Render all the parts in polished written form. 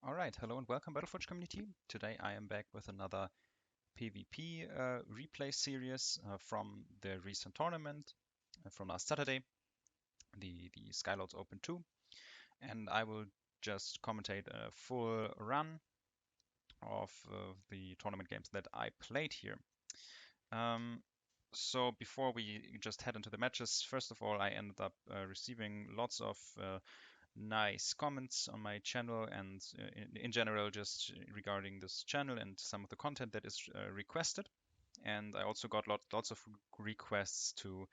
Alright, hello and welcome Battleforge community. Today I am back with another PvP replay series from the recent tournament from last Saturday, the Skylords Open 2. And I will just commentate a full run of the tournament games that I played here. So before we just head into the matches, first of all, I ended up receiving lots of nice comments on my channel and in general just regarding this channel and some of the content that is requested. And I also got lots of requests to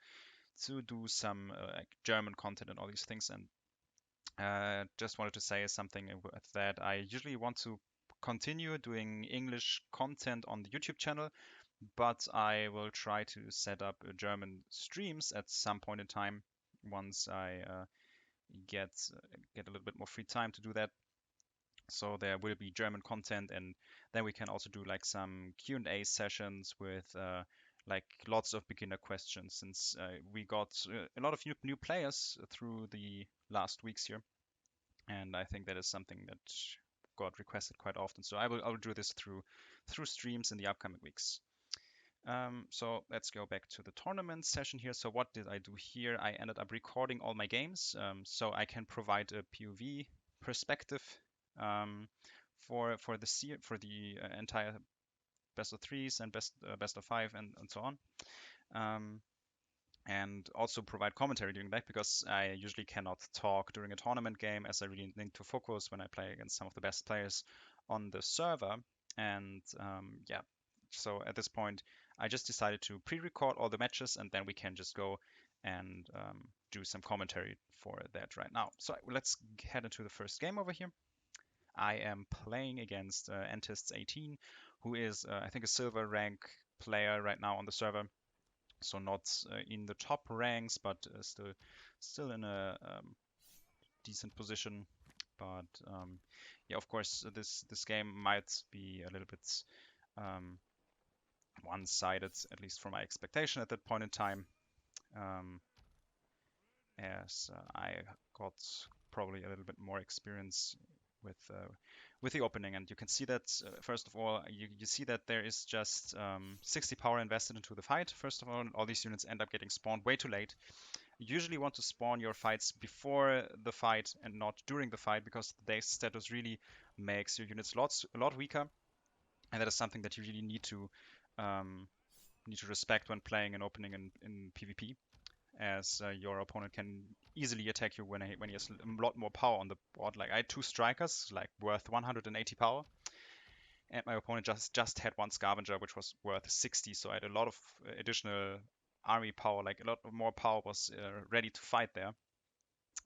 do some like German content and all these things. And just wanted to say something with that. I usually want to continue doing English content on the YouTube channel, but I will try to set up German streams at some point in time once I get a little bit more free time to do that. So there will be German content, and then we can also do like some Q&A sessions with like lots of beginner questions, since we got a lot of new players through the last weeks here, and I think that is something that got requested quite often. So I will do this through streams in the upcoming weeks. So let's go back to the tournament session here. So what did I do here? I ended up recording all my games, so I can provide a POV perspective for the entire best of threes and best of five and so on. And also provide commentary during that, because I usually cannot talk during a tournament game, as I really need to focus when I play against some of the best players on the server. And yeah, so at this point, I just decided to pre-record all the matches, and then we can just go and do some commentary for that right now. So let's head into the first game over here. I am playing against Entists18, who is, I think, a silver rank player right now on the server. So not in the top ranks, but still in a decent position. But yeah, of course, this game might be a little bit one-sided, at least from my expectation at that point in time, as I got probably a little bit more experience with the opening. And you can see that first of all, you see that there is just 60 power invested into the fight. First of all these units end up getting spawned way too late. You usually want to spawn your fights before the fight and not during the fight, because the base status really makes your units a lot weaker, and that is something that you really need to respect when playing an opening in PvP, as your opponent can easily attack you when he has a lot more power on the board. Like, I had 2 strikers, like worth 180 power, and my opponent just had 1 scavenger, which was worth 60. So I had a lot of additional army power, like a lot more power was ready to fight there.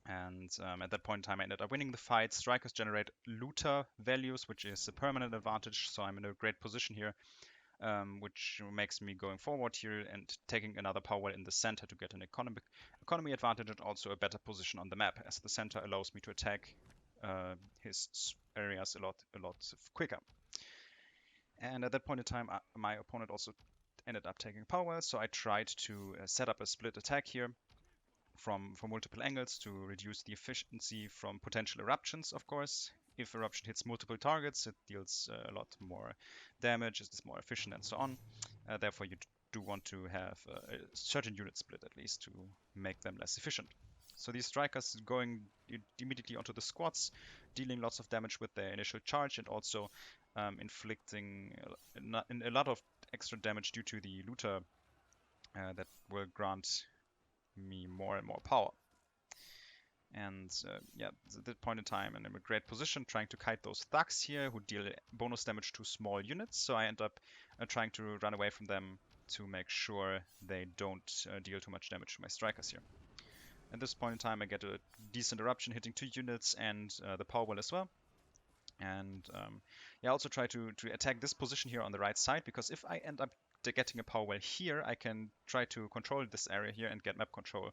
And at that point in time, I ended up winning the fight. Strikers generate looter values, which is a permanent advantage. So I'm in a great position here, which makes me going forward here and taking another power well in the center to get an economy advantage, and also a better position on the map, as the center allows me to attack his areas a lot quicker. And at that point in time, my opponent also ended up taking power well, so I tried to set up a split attack here from multiple angles to reduce the efficiency from potential eruptions, of course. If eruption hits multiple targets, it deals a lot more damage, it's more efficient, and so on. Therefore, you do want to have a certain unit split, at least, to make them less efficient. So these strikers going immediately onto the squads, dealing lots of damage with their initial charge, and also inflicting a lot of extra damage due to the looter that will grant me more and more power. And yeah, at that point in time, I'm in a great position trying to kite those thugs here who deal bonus damage to small units. So I end up trying to run away from them to make sure they don't deal too much damage to my strikers here. At this point in time, I get a decent eruption hitting 2 units and the power well as well. And yeah, I also try to attack this position here on the right side, because if I end up getting a power well here, I can try to control this area here and get map control.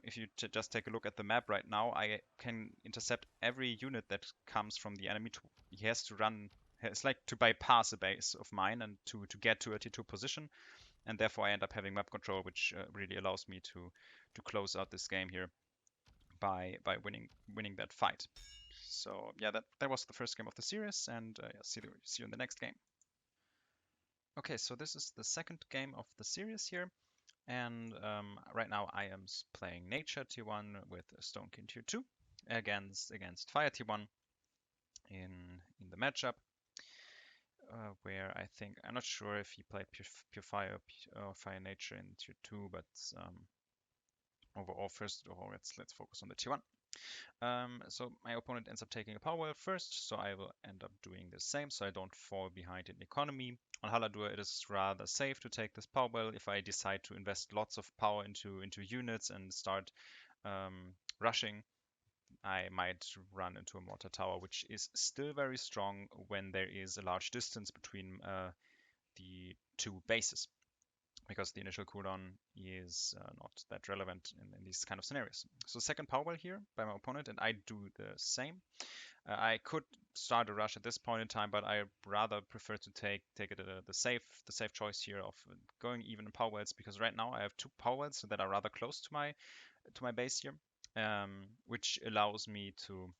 If you just take a look at the map right now, I can intercept every unit that comes from the enemy. He has to run, it's like to bypass a base of mine and to get to a T2 position, and therefore I end up having map control, which really allows me to close out this game here by winning that fight. So yeah, that was the first game of the series, and yeah, see you in the next game. Okay, so this is the second game of the series here, and right now I am playing Nature Tier 1 with Stone King Tier 2 against Fire Tier 1 in the matchup, where I'm not sure if he played Pure Fire or Fire Nature in Tier 2, but overall first of all let's focus on the Tier 1. So my opponent ends up taking a power well first, so I will end up doing the same so I don't fall behind in economy. On Haladur it is rather safe to take this power well if I decide to invest lots of power into units and start rushing. I might run into a mortar tower, which is still very strong when there is a large distance between the two bases, because the initial cooldown is not that relevant in these kind of scenarios. So second power well here by my opponent, and I do the same. I could start a rush at this point in time, but I rather prefer to take it the safe choice here of going even in power wells, because right now I have two power wells that are rather close to my base here, which allows me to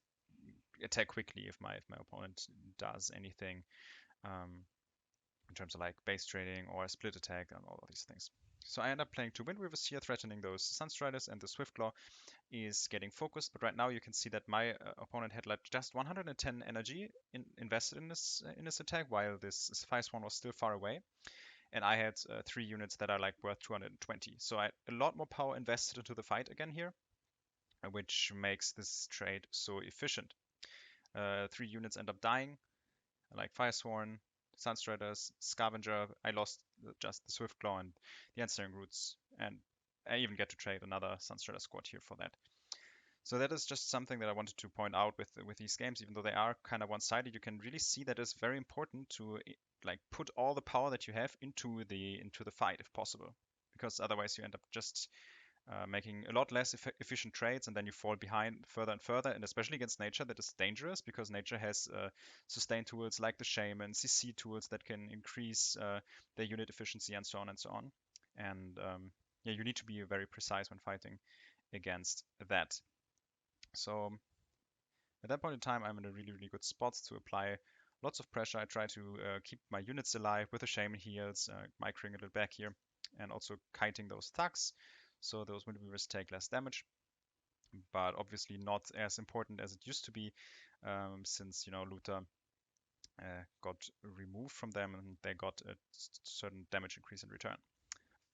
attack quickly if my opponent does anything. In terms of like base trading or a split attack and all of these things. So I end up playing two Wind Weavers here, threatening those Sunstriders, and the Swiftclaw is getting focused. But right now you can see that my opponent had like just 110 energy invested in this attack, while this Fire Swan was still far away. And I had 3 units that are like worth 220. So I had a lot more power invested into the fight again here, which makes this trade so efficient. 3 units end up dying, like Firesworn, Sunstriders, Scavenger. I lost just the Swiftclaw and the Ensnaring Roots, and I even get to trade another Sunstrider squad here for that. So that is just something that I wanted to point out with these games. Even though they are kind of one-sided, you can really see that it's very important to like put all the power that you have into the fight if possible, because otherwise you end up just making a lot less efficient trades, and then you fall behind further and further. And especially against Nature, that is dangerous, because Nature has sustain tools like the Shaman, CC tools that can increase their unit efficiency, and so on and so on. And yeah, you need to be very precise when fighting against that. So at that point in time, I'm in a really good spot to apply lots of pressure. I try to keep my units alive with the Shaman heals, microing a little back here, and also kiting those thugs, so those Wind Weavers take less damage, but obviously not as important as it used to be, since Luther got removed from them and they got a certain damage increase in return.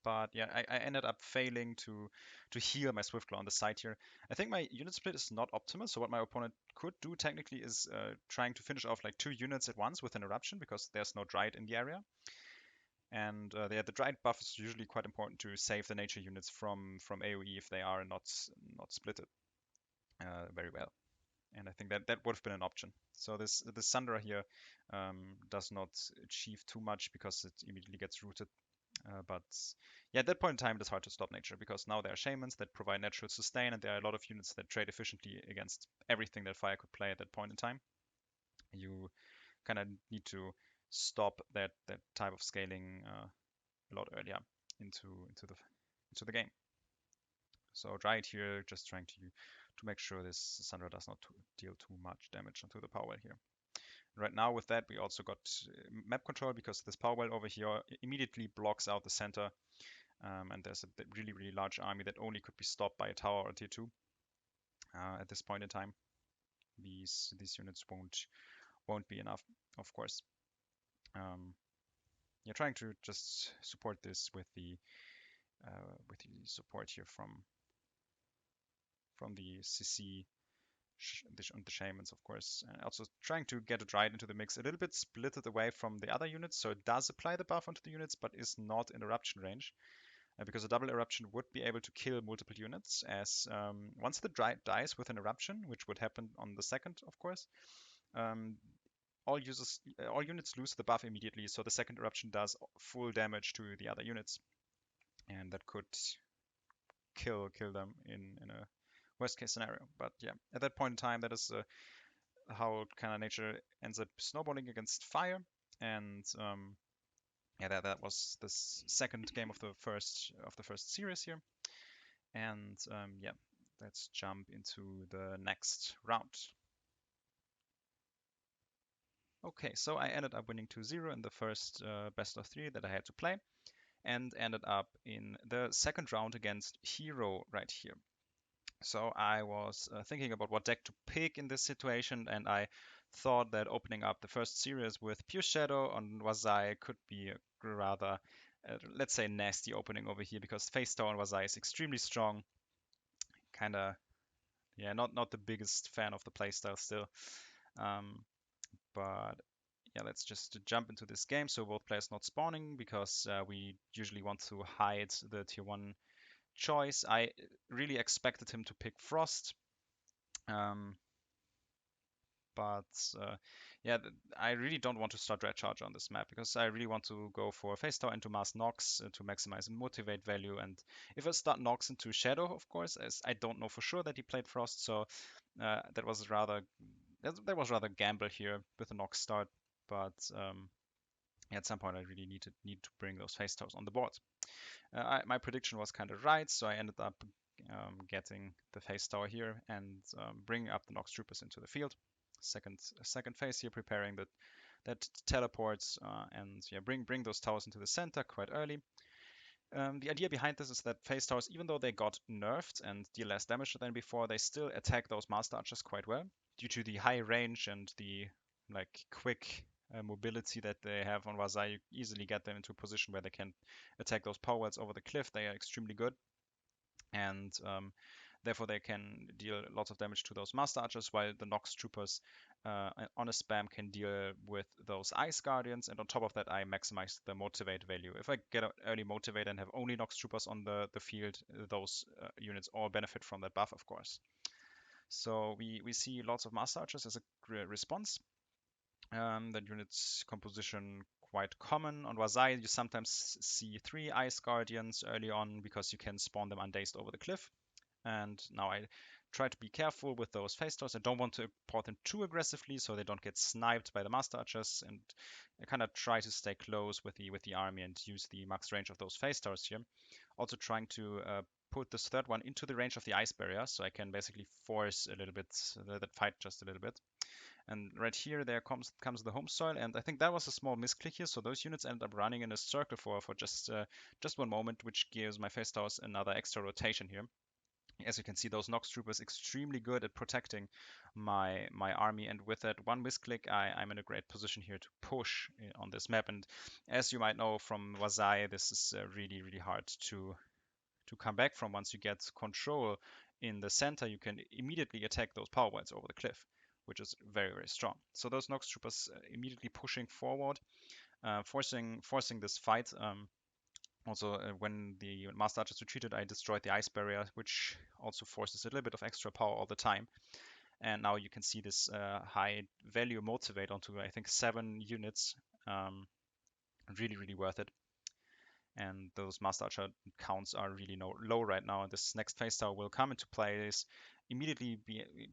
But yeah, I ended up failing to heal my Swiftclaw on the side here. I think my unit split is not optimal, so what my opponent could do technically is trying to finish off like 2 units at once with an eruption, because there's no Dryad in the area. And the Dryad buff is usually quite important to save the nature units from AoE if they are not splitted very well. And I think that would have been an option. So this Sundra here does not achieve too much because it immediately gets rooted. But yeah, at that point in time, it's hard to stop nature, because now there are shamans that provide natural sustain, and there are a lot of units that trade efficiently against everything that fire could play at that point in time. You kind of need to stop that type of scaling a lot earlier into the game. So Dryad here, just trying to make sure this Sundra does not deal too much damage onto the power well here. Right now with that, we also got map control, because this power well over here immediately blocks out the center, and there's a really large army that only could be stopped by a tower or tier 2 at this point in time. These units won't be enough, of course. You're trying to just support this with the support here from the CC, the Shamans, of course. And also trying to get a Dryad into the mix, a little bit splitted away from the other units, so it does apply the buff onto the units, but is not in eruption range. Because a double eruption would be able to kill multiple units, as once the Dryad dies with an eruption, which would happen on the second, of course, all units lose the buff immediately, so the second eruption does full damage to the other units, and that could kill them in a worst case scenario. But yeah, at that point in time, that is how kind of nature ends up snowballing against fire. And yeah, that was the second game of the first series here. And yeah, let's jump into the next round. Okay, so I ended up winning 2-0 in the first best of 3 that I had to play, and ended up in the second round against Hirooo right here. So I was thinking about what deck to pick in this situation, and I thought that opening up the first series with Pure Shadow on Wazai could be a rather, let's say, nasty opening over here, because Face Tower on Wazai is extremely strong. Kinda, yeah, not the biggest fan of the playstyle still. Um, but yeah, let's just jump into this game. So both players not spawning, because we usually want to hide the tier 1 choice. I really expected him to pick Frost. Um, but yeah, I really don't want to start Red Charger on this map, because I really want to go for Face Tower into Mass Nox to maximize motivate value. And if I start Nox into Shadow, of course, as I don't know for sure that he played Frost, so that was rather gamble here with a Nox start. But at some point I really need to bring those Face Towers on the board. My prediction was kind of right, so I ended up getting the Face Tower here and bringing up the Nox Troopers into the field. Second phase here, preparing that teleports and yeah, bring those towers into the center quite early. The idea behind this is that Phase Towers, even though they got nerfed and deal less damage than before, they still attack those Master Archers quite well due to the high range and the quick mobility that they have on Wazai. You easily get them into a position where they can attack those power wells over the cliff. They are extremely good, and therefore they can deal lots of damage to those Master Archers, while the Nox Troopers on a spam can deal with those Ice Guardians, and on top of that I maximize the motivate value. If I get an early motivate and have only Nox Troopers on the field, those units all benefit from that buff, of course. So we see lots of Master Archers as a response. That unit's composition quite common. On Wazai, you sometimes see 3 Ice Guardians early on, because you can spawn them undazed over the cliff. And now I try to be careful with those Face Towers. I don't want to port them too aggressively so they don't get sniped by the Master Archers, and I kind of try to stay close with the army and use the max range of those Face Towers here. Also trying to put this third one into the range of the Ice Barrier, so I can basically force a little bit that fight just a little bit. And right here, there comes the home soil, and I think that was a small misclick here. So those units ended up running in a circle for just one moment, which gives my Face Towers another extra rotation here. As you can see, those Nox Troopers extremely good at protecting my army, and with that one misclick, I'm in a great position here to push on this map. And as you might know from Wazai, this is really hard to come back from. Once you get control in the center, you can immediately attack those power wells over the cliff, which is very strong. So those Nox Troopers immediately pushing forward, forcing this fight. Also, when the Master Archers retreated, I destroyed the Ice Barrier, which also forces a little bit of extra power all the time. And now you can see this high value motivate onto, I think, 7 units. Really worth it. And those Master Archer counts are really low right now. And this next Phase Tower will come into play, is immediately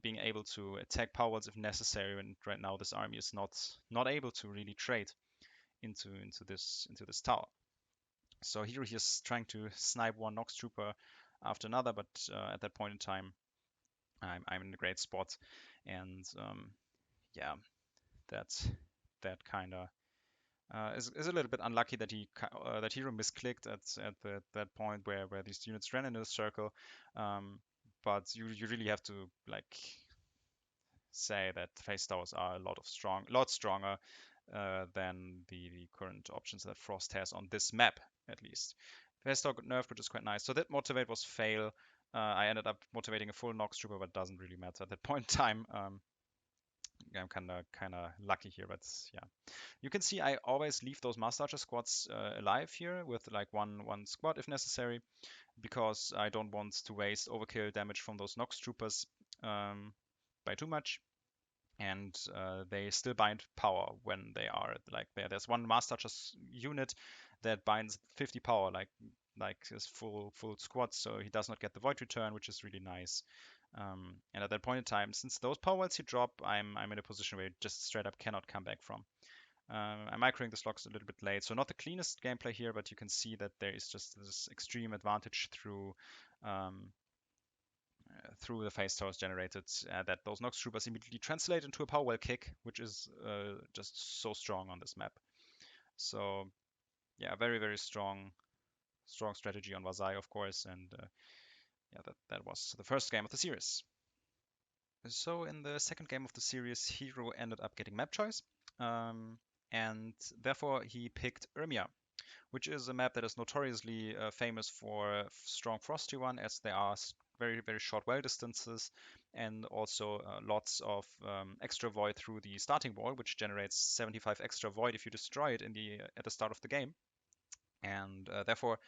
being able to attack power wells if necessary. And right now this army is not able to really trade into this tower. So here he's trying to snipe one Nox Trooper after another, but at that point in time, I'm in a great spot, and yeah, that kind of is a little bit unlucky that that Hirooo misclicked at that point where these units ran in a circle. But you really have to say that Face Towers are a lot stronger than the current options that Frost has on this map, at least. Face Tower got nerfed, which is quite nice. So that motivate was fail. I ended up motivating a full Nox Trooper, but it doesn't really matter at that point in time. I'm kind of lucky here, but yeah. You can see I always leave those Master Archer squads alive here with one squad if necessary, because I don't want to waste overkill damage from those Nox Troopers by too much. And they still bind power when they are there. There's one Master Archer unit that binds 50 power, like his full squad, so he does not get the void return, which is really nice. And at that point in time, since those power wells he drop, I'm in a position where he just straight up cannot come back from. I'm microing the slogs a little bit late, so not the cleanest gameplay here, but you can see that there is just this extreme advantage through through the phase towers generated, that those Nox Troopers immediately translate into a power well kick, which is just so strong on this map. So yeah, very, very strong strategy on Vasai, of course, and yeah, that was the first game of the series. So in the second game of the series, Hirooo ended up getting map choice, and therefore he picked Urmia, which is a map that is notoriously famous for strong Frost Tier 1, as there are very, very short well distances, and also lots of extra void through the starting wall, which generates 75 extra void if you destroy it at the start of the game. And therefore,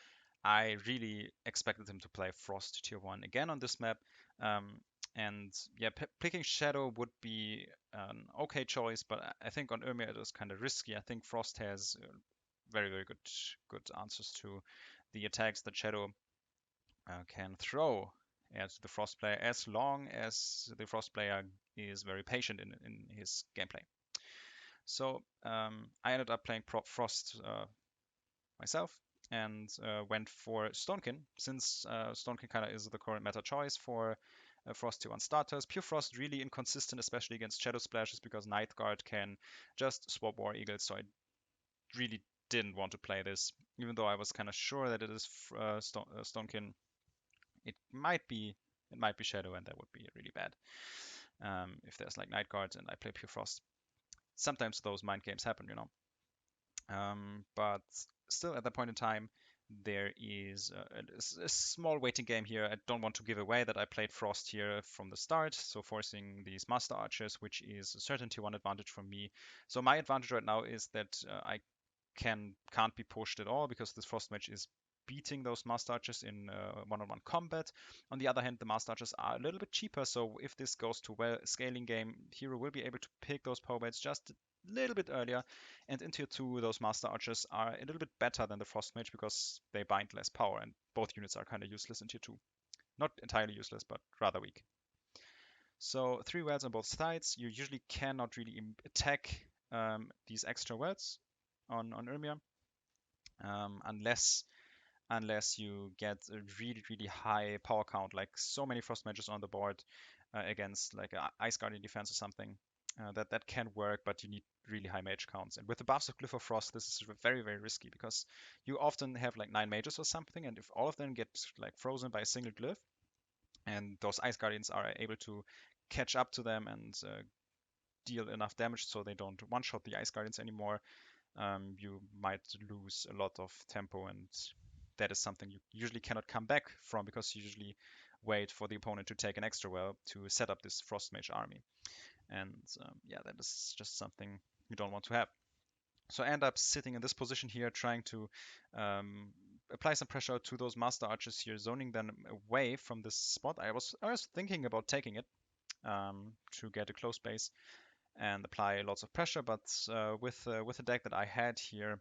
I really expected him to play Frost Tier 1 again on this map. And yeah, picking Shadow would be an okay choice, but I think on Urmia it was kind of risky. I think Frost has very, very good answers to the attacks that Shadow can throw at the Frost player, as long as the Frost player is very patient in his gameplay. So I ended up playing Frost myself and went for Stonekin, since Stonekin kind of is the current meta choice for Frost Tier 1 starters. Pure Frost really inconsistent, especially against Shadow Splashes, because Night Guard can just swap War Eagles, so I really didn't want to play this, even though I was kind of sure that it is Stonekin. It might be Shadow, and that would be really bad if there's like Night Guard and I play Pure Frost. Sometimes those mind games happen, you know. But still, at that point in time, there is a small waiting game here. I don't want to give away that I played Frost here from the start, so forcing these Master Archers, which is a certain Tier 1 advantage for me. So my advantage right now is that I can't be pushed at all, because this Frost Mage is beating those Master Archers in one-on-one combat. On the other hand, the Master Archers are a little bit cheaper, so if this goes to well scaling game, Hirooo will be able to pick those power baits just a little bit earlier. And in Tier 2, those Master Archers are a little bit better than the Frost Mage, because they bind less power, and both units are kind of useless in Tier 2. Not entirely useless, but rather weak. So 3 wells on both sides. You usually cannot really attack these extra wells on Urmia, unless you get a really, really high power count, like so many Frost Mages on the board against like a Ice Guardian defense or something. That can work, but you need really high mage counts. And with the buffs of Glyph of Frost, this is very, very risky, because you often have like 9 mages or something, and if all of them get like frozen by a single glyph, and those Ice Guardians are able to catch up to them and deal enough damage so they don't one-shot the Ice Guardians anymore, you might lose a lot of tempo, and that is something you usually cannot come back from, because you usually wait for the opponent to take an extra well to set up this Frost Mage army. And yeah, that is just something you don't want to have. So I end up sitting in this position here, trying to apply some pressure to those Master Archers here, zoning them away from this spot. I was thinking about taking it to get a close base and apply lots of pressure, but with the deck that I had here,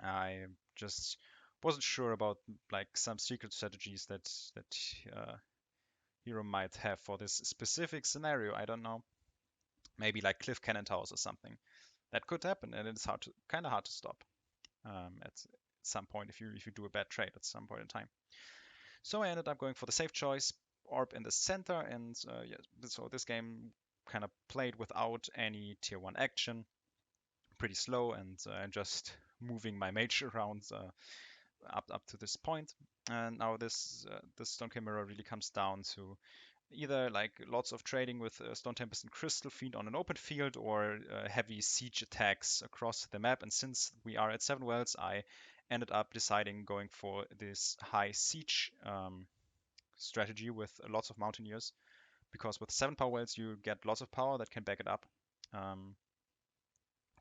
I just wasn't sure about like some secret strategies that Hirooo might have for this specific scenario. I don't know, maybe like Cliff Cannon Towers or something. That could happen, and it's kind of hard to stop at some point if you do a bad trade at some point in time. So I ended up going for the safe choice, Orb in the center, and yeah, so this game kind of played without any Tier 1 action, pretty slow, and just moving my mage around up to this point. And now this Stone Chimera really comes down to either like lots of trading with Stone Tempest and Crystal Fiend on an open field, or heavy siege attacks across the map. And since we are at 7 wells, I ended up deciding going for this high siege strategy with lots of Mountaineers, because with 7 power wells you get lots of power that can back it up,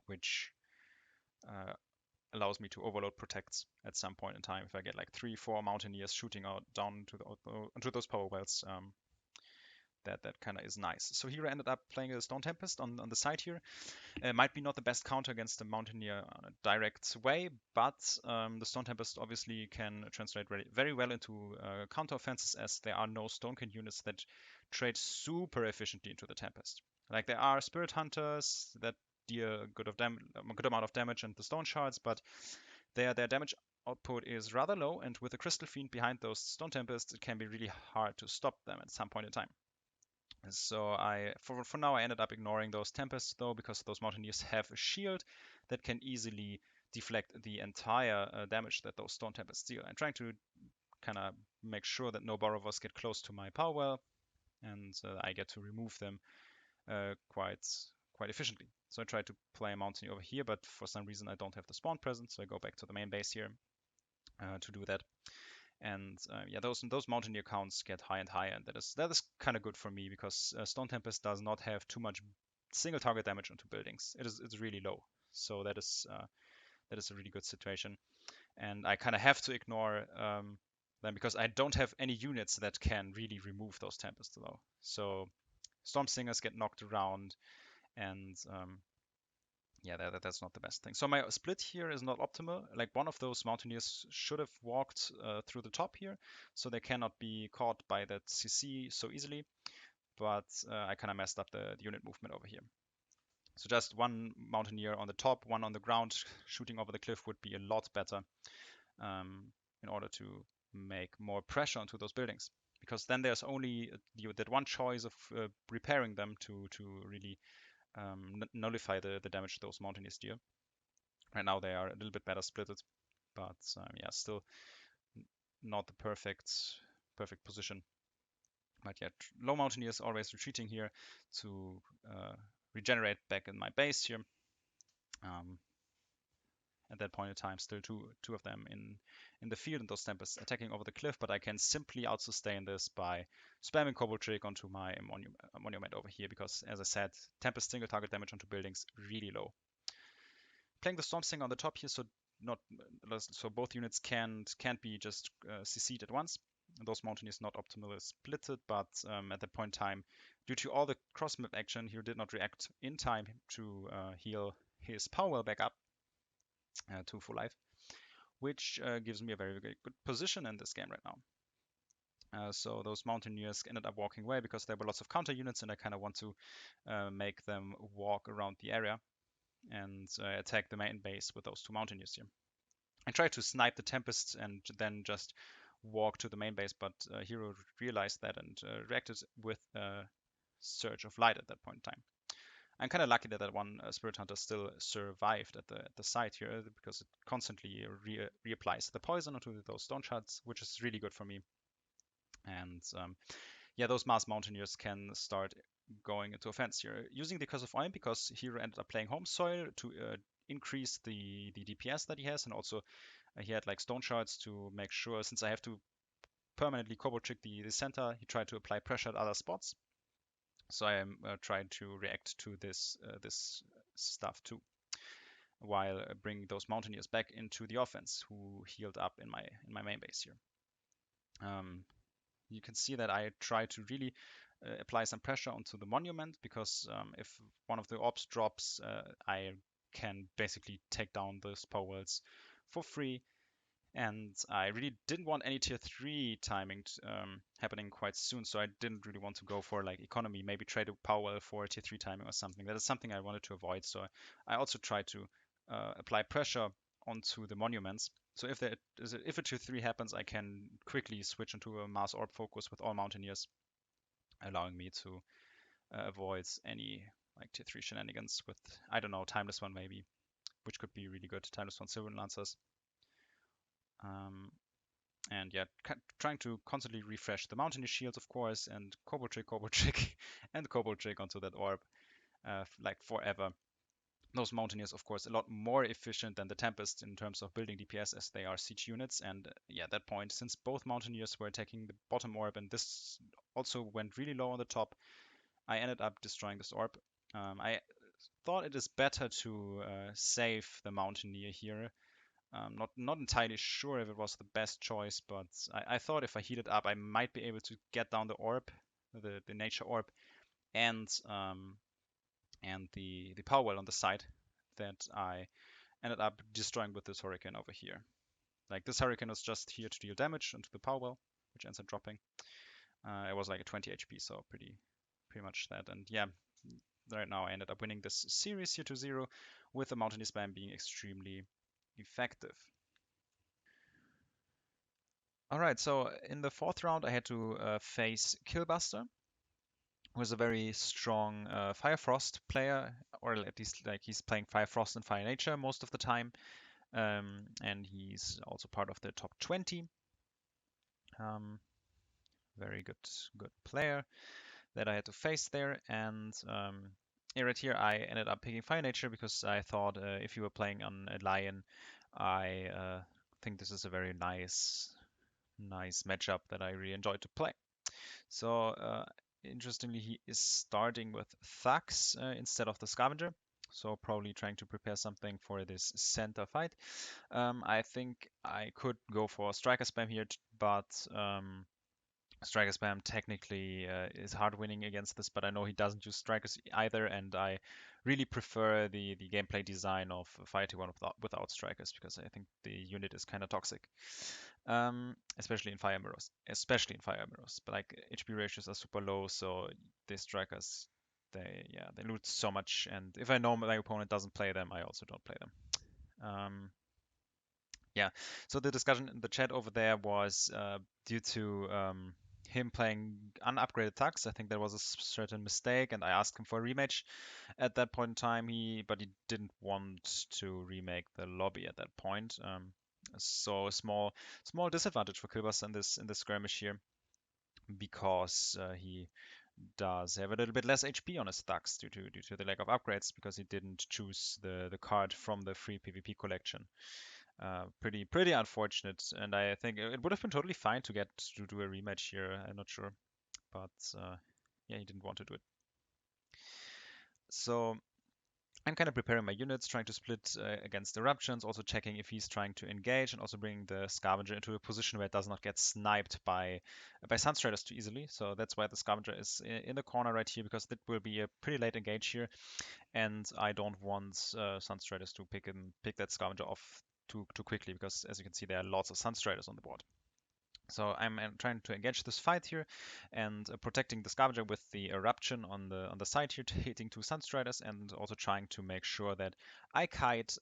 which allows me to overload protects at some point in time. If I get like 3-4 Mountaineers shooting out down into those power wells, that kind of is nice. So here I ended up playing a Stone Tempest on the side here. Might be not the best counter against the Mountaineer on a direct way, but the Stone Tempest obviously can translate very well into counter offenses, as there are no Stonekin units that trade super efficiently into the Tempest. Like there are Spirit Hunters that deal a good amount of damage and the Stone Shards, but their damage output is rather low, and with a Crystal Fiend behind those Stone Tempests, it can be really hard to stop them at some point in time. So for now, I ended up ignoring those Tempests though, because those Mountaineers have a shield that can easily deflect the entire damage that those Stone Tempests deal. I'm trying to kind of make sure that no Borovos get close to my power well, and I get to remove them quite efficiently. So I try to play a Mountaineer over here, but for some reason I don't have the spawn present, so I go back to the main base here to do that. And yeah, those Mountaineer counts get higher and higher, and that is kind of good for me, because Stone Tempest does not have too much single target damage onto buildings. It's really low, so that is a really good situation. And I kind of have to ignore them, because I don't have any units that can really remove those Tempests though. So Storm Singers get knocked around, and yeah, that's not the best thing. So my split here is not optimal. Like, one of those Mountaineers should have walked through the top here, so they cannot be caught by that CC so easily. But I kind of messed up the unit movement over here. So just one Mountaineer on the top, one on the ground, shooting over the cliff would be a lot better in order to make more pressure onto those buildings. Because then there's only that one choice of repairing them to really nullify the damage those Mountaineers deal. Right now they are a little bit better splitted, but yeah, still not the perfect position. But yet, low Mountaineers always retreating here to regenerate back in my base here. At that point in time, still two of them in the field, and those Tempests attacking over the cliff, but I can simply out-sustain this by spamming Cobalt Trick onto my monument over here, because, as I said, Tempest single target damage onto buildings really low. Playing the Storm Singer on the top here, so both units can't be just CC'd at once. Those Mountaineers not optimally splitted, but at that point in time, due to all the cross-map action, he did not react in time to heal his power back up to full life, which gives me a very, very good position in this game right now. So those Mountaineers ended up walking away because there were lots of counter units, and I kind of want to make them walk around the area and attack the main base with those two Mountaineers here. I tried to snipe the Tempest and then just walk to the main base, but Hirooo realized that and reacted with a Surge of Light at that point in time. I'm kind of lucky that one Spirit Hunter still survived at the site here, because it constantly reapplies the poison onto those stone shards, which is really good for me. And yeah, those Mars Mountaineers can start going into offense here, using the Curse of Oil, because Hirooo ended up playing home soil to increase the DPS that he has, and also he had like stone shards to make sure, since I have to permanently Cobalt Trick the center, he tried to apply pressure at other spots. So I am trying to react to this stuff too, while bringing those Mountaineers back into the offense, who healed up in my main base here. You can see that I try to really apply some pressure onto the monument, because if one of the orbs drops, I can basically take down those power wells for free. And I really didn't want any tier 3 timing happening quite soon, so I didn't really want to go for like economy, maybe trade a power well for tier 3 timing or something. That is something I wanted to avoid, so I also tried to apply pressure onto the monuments. So if a tier 3 happens, I can quickly switch into a Mars Orb focus with all Mountaineers, allowing me to avoid any like tier 3 shenanigans with, I don't know, Timeless One maybe, which could be really good. Timeless One Silver Lancers. And yeah, trying to constantly refresh the Mountaineer shields, of course, and Cobalt Trick, and Cobalt Trick onto that orb, like forever. Those Mountaineers, of course, a lot more efficient than the Tempest in terms of building DPS, as they are siege units. And yeah, at that point, since both Mountaineers were attacking the bottom orb, and this also went really low on the top, I ended up destroying this orb. I thought it is better to save the Mountaineer here. Not entirely sure if it was the best choice, but I thought if I heat it up, I might be able to get down the orb, the nature orb, and the power well on the side that I ended up destroying with this Hurricane over here. Like, this Hurricane was just here to deal damage into the power well, which ends up dropping. It was like a 20 HP, so pretty much that. And yeah, right now I ended up winning this series here 2-0, with the Mountaineer spam being extremely effective. All right, so in the fourth round, I had to face Killbuster, who is a very strong Fire Frost player, or at least like he's playing Fire Frost and Fire Nature most of the time, and he's also part of the top 20. Um, very good player that I had to face there, and right here I ended up picking Fire Nature because I thought if you were playing on a Lion, I think this is a very nice matchup that I really enjoyed to play. So interestingly, he is starting with Thugs instead of the Scavenger. So probably trying to prepare something for this center fight. I think I could go for Striker Spam here, but Striker Spam technically is hard winning against this, but I know he doesn't use Strikers either, and I really prefer the gameplay design of Fire T1 without Strikers because I think the unit is kind of toxic. Especially in Fire Mirrors, But like HP ratios are super low, so the strikers, they loot so much. And if I know my opponent doesn't play them, I also don't play them. Yeah. So the discussion in the chat over there was due to him playing unupgraded thugs. I think that was a certain mistake, and I asked him for a rematch at that point in time. But he didn't want to remake the lobby at that point. So a small disadvantage for Killbuster in this skirmish here because he does have a little bit less HP on his thugs due to the lack of upgrades because he didn't choose the card from the free PvP collection. Pretty unfortunate, and I think it would have been totally fine to do a rematch here. I'm not sure, but yeah, he didn't want to do it. So I'm kind of preparing my units, trying to split against eruptions, also checking if he's trying to engage, and also bringing the scavenger into a position where it does not get sniped by Sunstriders too easily. So that's why the scavenger is in the corner right here, because it will be a pretty late engage here, and I don't want Sunstriders to pick that scavenger off too quickly, because as you can see, there are lots of Sunstriders on the board. So I'm trying to engage this fight here and protecting the scavenger with the eruption on the side here, hitting two Sunstriders, and also trying to make sure that I kite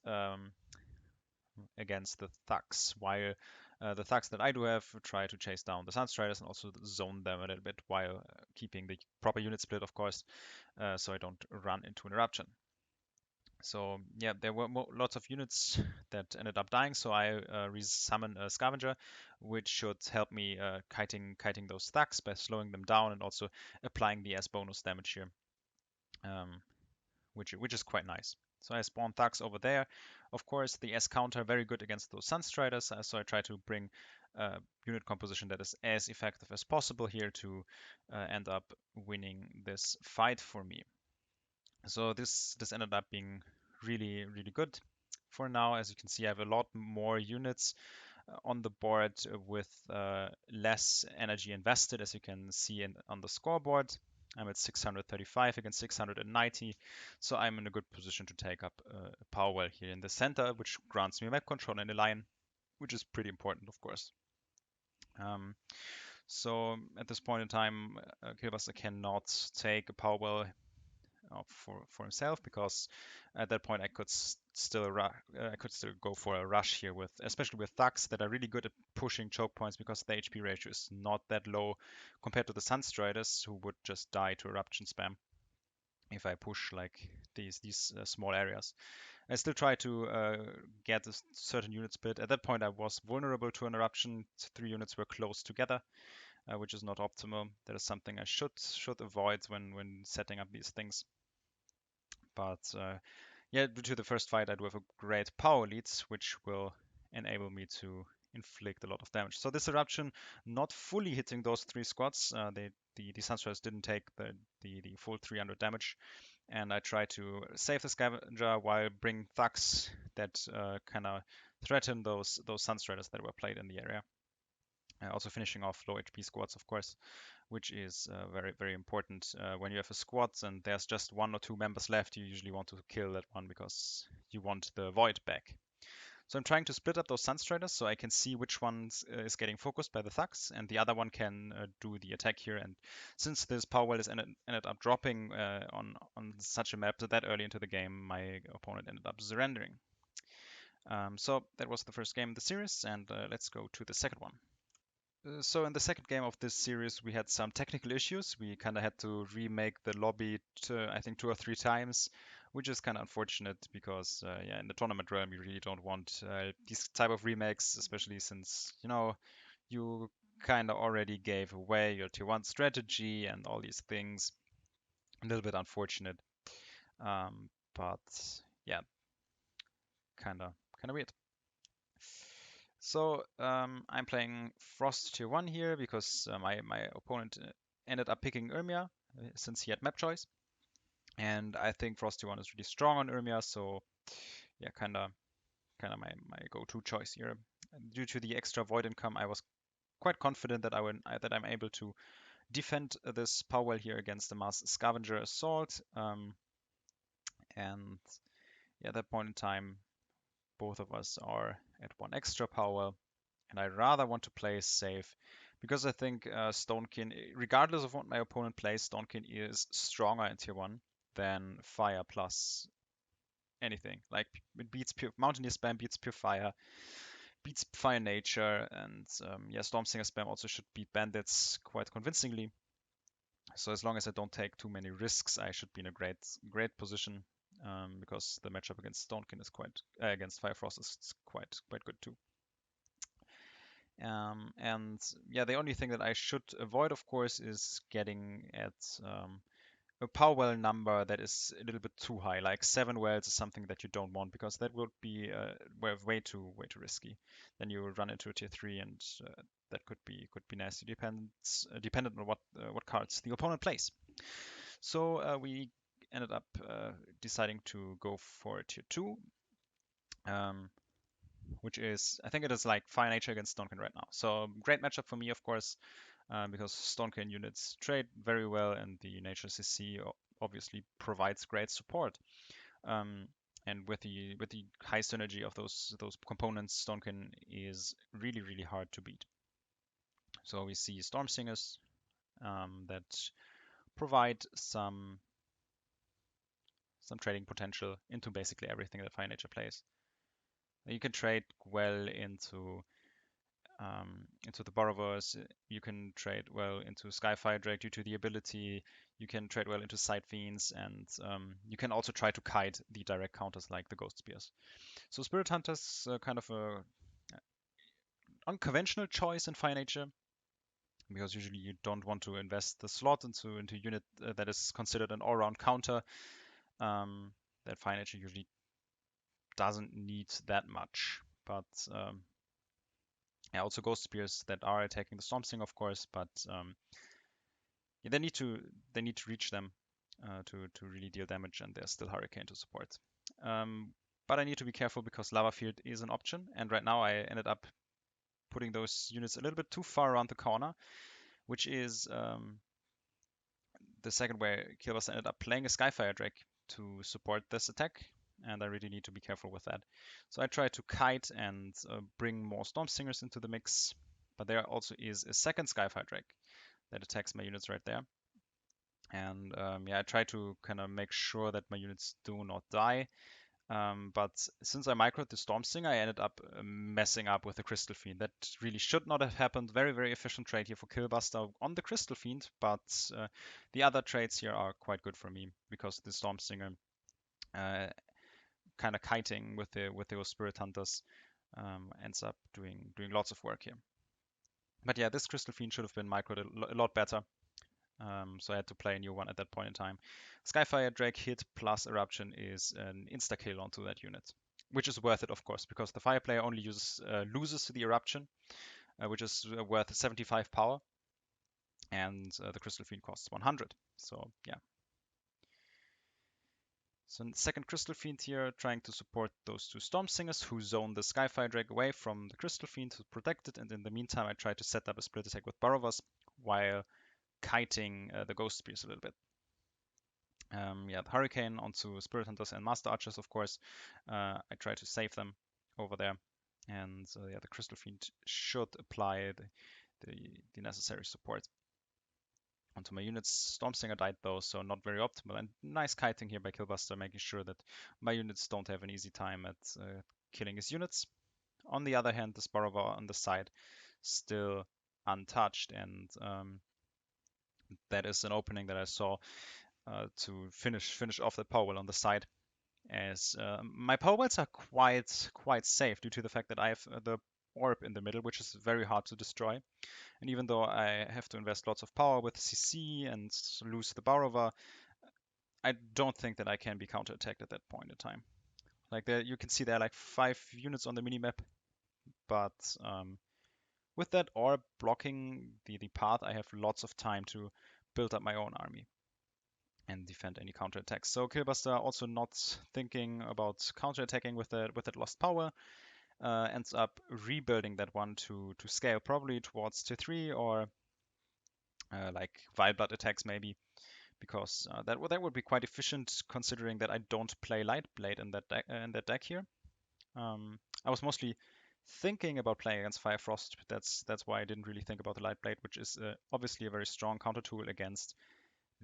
against the thugs, while the thugs that I do have try to chase down the Sunstriders and also zone them a little bit while keeping the proper unit split, of course, so I don't run into an eruption. So yeah, there were lots of units that ended up dying, so I resummon a Scavenger, which should help me kiting those thugs by slowing them down and also applying the S bonus damage here, um, which is quite nice. So I spawn thugs over there. Of course, the S counter very good against those Sunstriders, so I try to bring unit composition that is as effective as possible here to end up winning this fight for me. So this ended up being really good for now. As you can see, I have a lot more units on the board with less energy invested, as you can see on the scoreboard. I'm at 635 against 690, so I'm in a good position to take up a power well here in the center, which grants me map control and a line, which is pretty important, of course. So at this point in time, Killbuster cannot take a power well for himself, because at that point I could still go for a rush here, with especially with thugs that are really good at pushing choke points, because the HP ratio is not that low compared to the Sunstriders, who would just die to eruption spam if I push like these small areas. I still try to get a certain unit split. At that point I was vulnerable to an eruption. 3 units were close together, which is not optimal. That is something I should avoid when setting up these things. But yeah, due to the first fight, I do have a great power lead, which will enable me to inflict a lot of damage. So this eruption not fully hitting those 3 squads. The Sunstriders didn't take the full 300 damage, and I try to save the scavenger while bring thugs that kind of threaten those Sunstriders that were played in the area. Also finishing off low HP squads, of course, which is very important. When you have a squad and there's just 1 or 2 members left, you usually want to kill that one because you want the void back. So I'm trying to split up those Sunstriders so I can see which one is getting focused by the thugs, and the other one can do the attack here. And since this power well is ended up dropping on such a map that early into the game, my opponent ended up surrendering. So that was the first game in the series, and let's go to the second one. So in the second game of this series, we had some technical issues. We kind of had to remake the lobby, I think 2 or 3 times, which is kind of unfortunate because, yeah, in the tournament realm, you really don't want these type of remakes, especially since, you kind of already gave away your tier 1 strategy and all these things. A little bit unfortunate, but yeah, kind of weird. So I'm playing Frost tier 1 here because my opponent ended up picking Urmia since he had map choice. And I think Frost tier 1 is really strong on Urmia, so yeah, kinda my go-to choice here. Due to the extra void income, I was quite confident that that I'm able to defend this power well here against the Mars Scavenger Assault. And yeah, at that point in time, both of us are at 1 extra power. And I rather want to play safe because I think Stonekin, regardless of what my opponent plays, Stonekin is stronger in tier 1 than Fire plus anything. Like it beats pure Mountaineer spam, beats pure Fire, beats Fire Nature, and yeah, Stormsinger spam also should beat Bandits quite convincingly. So as long as I don't take too many risks, I should be in a great position because the matchup against Stonekin is against Firefrost is quite good too. And yeah, the only thing that I should avoid, of course, is getting at a power well number that is a little bit too high. Like 7 wells is something that you don't want because that would be way too risky. Then you run into a tier 3, and that could be nasty. Dependent on what cards the opponent plays. So we ended up deciding to go for tier 2. Which is, I think it is like Fire Nature against Stonekin right now. So great matchup for me, of course, because Stonekin units trade very well, and the Nature CC obviously provides great support. And with the high synergy of those components, Stonekin is really hard to beat. So we see Storm Singers that provide some trading potential into basically everything that Fire Nature plays. You can trade well into the Borrowers. You can trade well into Skyfire Drake due to the ability. You can trade well into Side Fiends, and you can also try to kite the direct counters like the Ghost Spears. So Spirit Hunter's kind of a unconventional choice in Fire Nature, because usually you don't want to invest the slot into a unit that is considered an all-round counter. That Fire Nature usually doesn't need that much, but yeah, also Ghost Spears that are attacking the Storm Sting, of course, but yeah, they need to reach them to really deal damage, and there's still Hurricane to support. But I need to be careful because Lava Field is an option, and right now I ended up putting those units a little bit too far around the corner, which is the second where Killbuster ended up playing a Skyfire Drake to support this attack, and I really need to be careful with that. So I try to kite and bring more Storm Singers into the mix, but there also is a second Skyfire Drake that attacks my units right there. And yeah, I try to kind of make sure that my units do not die. But since I microed the Storm Singer, I ended up messing up with the Crystal Fiend. That really should not have happened. Very efficient trade here for Killbuster on the Crystal Fiend, but the other trades here are quite good for me because the Storm Singer kind of kiting with those Spirit Hunters ends up doing lots of work here. But yeah, this Crystal Fiend should have been microed a lot better. So I had to play a new one at that point in time. Skyfire Drake hit plus Eruption is an insta-kill onto that unit, which is worth it, of course, because the Fire player only loses the Eruption, which is worth 75 power, and the Crystal Fiend costs 100. So yeah. So second Crystal Fiend here, trying to support those 2 Storm Singers who zone the Skyfire Drake away from the Crystal Fiend to protect it, and in the meantime I try to set up a split attack with Borrowers while kiting the Ghost Spears a little bit. Yeah, the Hurricane onto Spirit Hunters and Master Archers, of course. I try to save them over there. And yeah, the Crystal Fiend should apply the necessary support onto my units. Stormsinger died though, so not very optimal. And nice kiting here by Killbuster, making sure that my units don't have an easy time at killing his units. On the other hand, the Sporovar on the side still untouched, and that is an opening that I saw to finish off that power well on the side. As my power wells are quite safe due to the fact that I have the orb in the middle, which is very hard to destroy. And even though I have to invest lots of power with CC and lose the Barova, I don't think that I can be counterattacked at that point in time. Like there, you can see there are like 5 units on the minimap, but with that orb blocking the path, I have lots of time to build up my own army and defend any counterattacks. So Killbuster also not thinking about counterattacking with that lost power, ends up rebuilding that one to scale probably towards tier 3 or like Vile Blood attacks maybe, because that would be quite efficient considering that I don't play Light Blade in that deck here. I was mostly thinking about playing against Fire Frost. That's why I didn't really think about the Light Blade, which is obviously a very strong counter tool against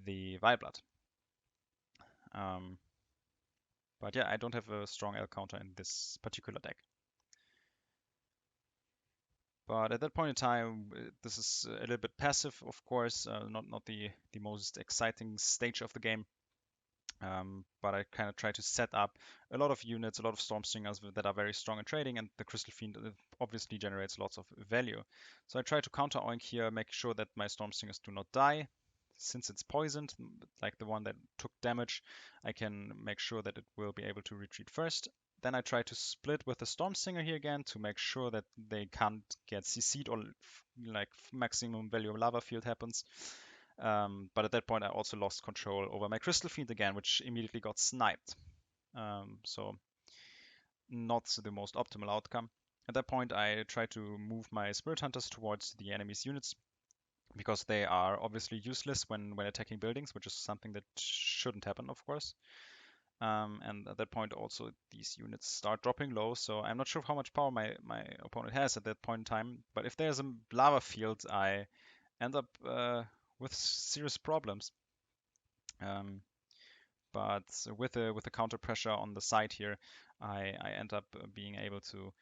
the Vile Blood. But yeah, I don't have a strong L counter in this particular deck. But at that point in time, this is a little bit passive, of course, not the most exciting stage of the game. But I kind of try to set up a lot of units, a lot of Stormsingers that are very strong in trading, and the Crystal Fiend obviously generates lots of value. So I try to counter Oink here, make sure that my Stormsingers do not die. Since it's poisoned, like the one that took damage, I can make sure that it will be able to retreat first. Then I try to split with the Stormsinger here again to make sure that they can't get CC'd or like maximum value of lava field happens. But at that point, I also lost control over my Crystal Fiend again, which immediately got sniped. So not the most optimal outcome. At that point, I try to move my Spirit Hunters towards the enemy's units because they are obviously useless when attacking buildings, which is something that shouldn't happen, of course. And at that point, also these units start dropping low, so I'm not sure how much power my opponent has at that point in time. But if there's a lava field, I end up with serious problems. But with the counter pressure on the side here, I end up being able to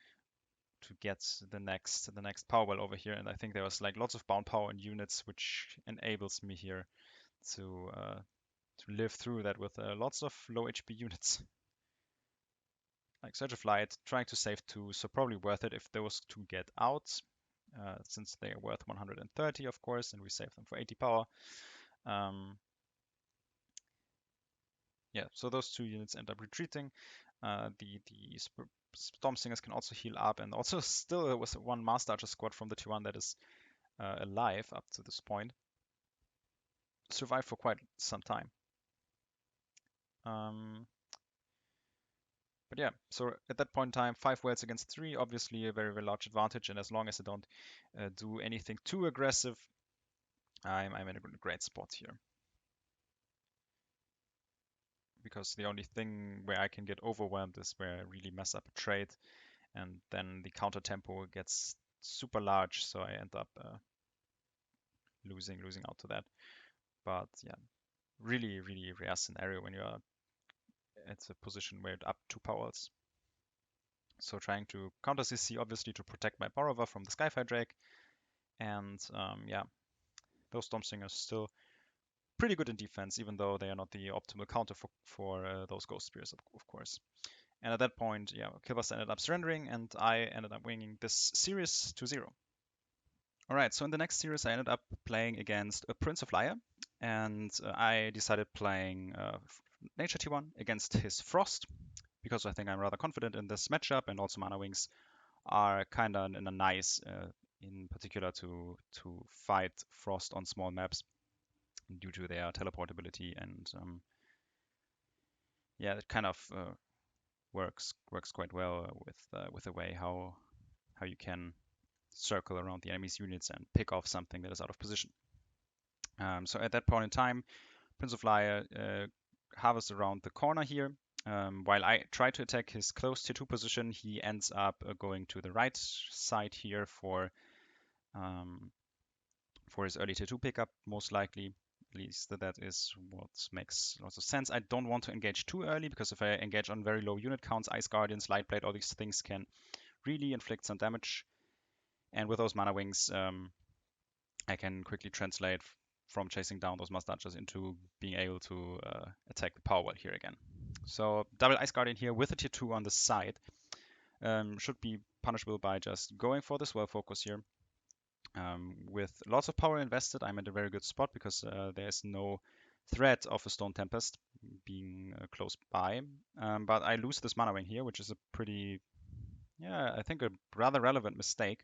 get the next power well over here, and I think there was like lots of bound power in units, which enables me here to live through that with lots of low HP units. Like Surge of Light, trying to save 2, so probably worth it if those 2 get out, since they are worth 130, of course, and we save them for 80 power. Yeah, so those 2 units end up retreating. The Stormsingers can also heal up, and also still there was one Master Archer squad from the T1 that is alive up to this point. Survived for quite some time. But yeah, so at that point in time, 5 wells against 3, obviously a very, very large advantage, and as long as I don't do anything too aggressive, I'm in a great spot here. Because the only thing where I can get overwhelmed is where I really mess up a trade, and then the counter tempo gets super large, so I end up losing out to that. But yeah, really, really rare scenario when you are at a position where you're up 2 powers. So trying to counter CC, obviously, to protect my Borrower from the Skyfire Drake. And yeah, those Stormsingers still pretty good in defense, even though they are not the optimal counter for those Ghost Spears, of course. And at that point, yeah, Killbuster ended up surrendering, and I ended up winning this series 2-0. Alright, so in the next series, I ended up playing against a Prince of Lyr, and I decided playing Nature T1 against his Frost, because I think I'm rather confident in this matchup, and also Mana Wings are kind of nice, in particular to fight Frost on small maps due to their teleportability, and yeah, it kind of works quite well with the way how you can circle around the enemy's units and pick off something that is out of position. So at that point in time, Prince of Lyr hovers around the corner here. While I try to attack his close tier 2 position, he ends up going to the right side here for his early tier 2 pickup, most likely. At least that is what makes lots of sense. I don't want to engage too early, because if I engage on very low unit counts, Ice Guardians, Light Blade, all these things can really inflict some damage. And with those Mana Wings, I can quickly translate from chasing down those mustaches into being able to attack the power wall here again. So double Ice Guardian here with a tier 2 on the side should be punishable by just going for this well focus here. With lots of power invested, I'm at a very good spot because there's no threat of a Stone Tempest being close by. But I lose this Mana Wing here, which is a pretty, yeah, I think a rather relevant mistake.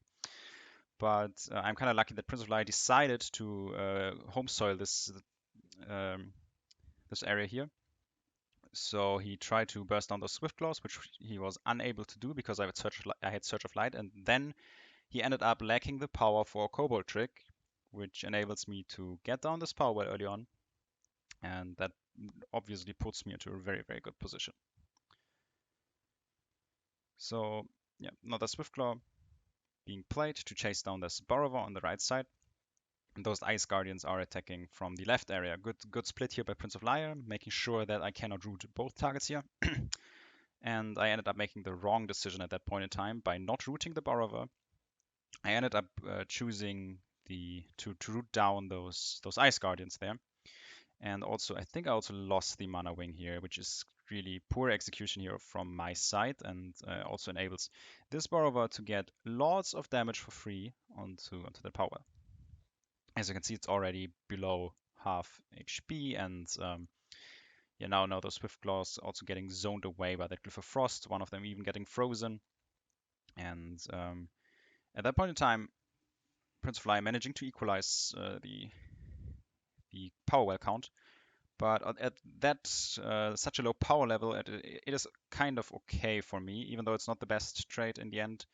But I'm kind of lucky that Prince of Lyr decided to home soil um, this area here. So he tried to burst down those Swift Claws, which he was unable to do because I had Surge of Light, and then he ended up lacking the power for a Kobold trick, which enables me to get down this power well early on, and that obviously puts me into a very, very good position. So yeah, another Swiftclaw being played to chase down this Borrower on the right side. And those Ice Guardians are attacking from the left area. Good split here by Prince of Lyr, making sure that I cannot root both targets here. And I ended up making the wrong decision at that point in time by not rooting the Borrower. I ended up choosing to root down those Ice Guardians there. And also, I think I also lost the Mana Wing here, which is really poor execution here from my side, and also enables this Borrower to get lots of damage for free onto the power. As you can see, it's already below half HP, and yeah, now those Swift Claws also getting zoned away by that Glyph of Frost, one of them even getting frozen. And at that point in time, Prince of Lyr managing to equalize the power well count. But at that such a low power level, it is kind of okay for me, even though it's not the best trade in the end.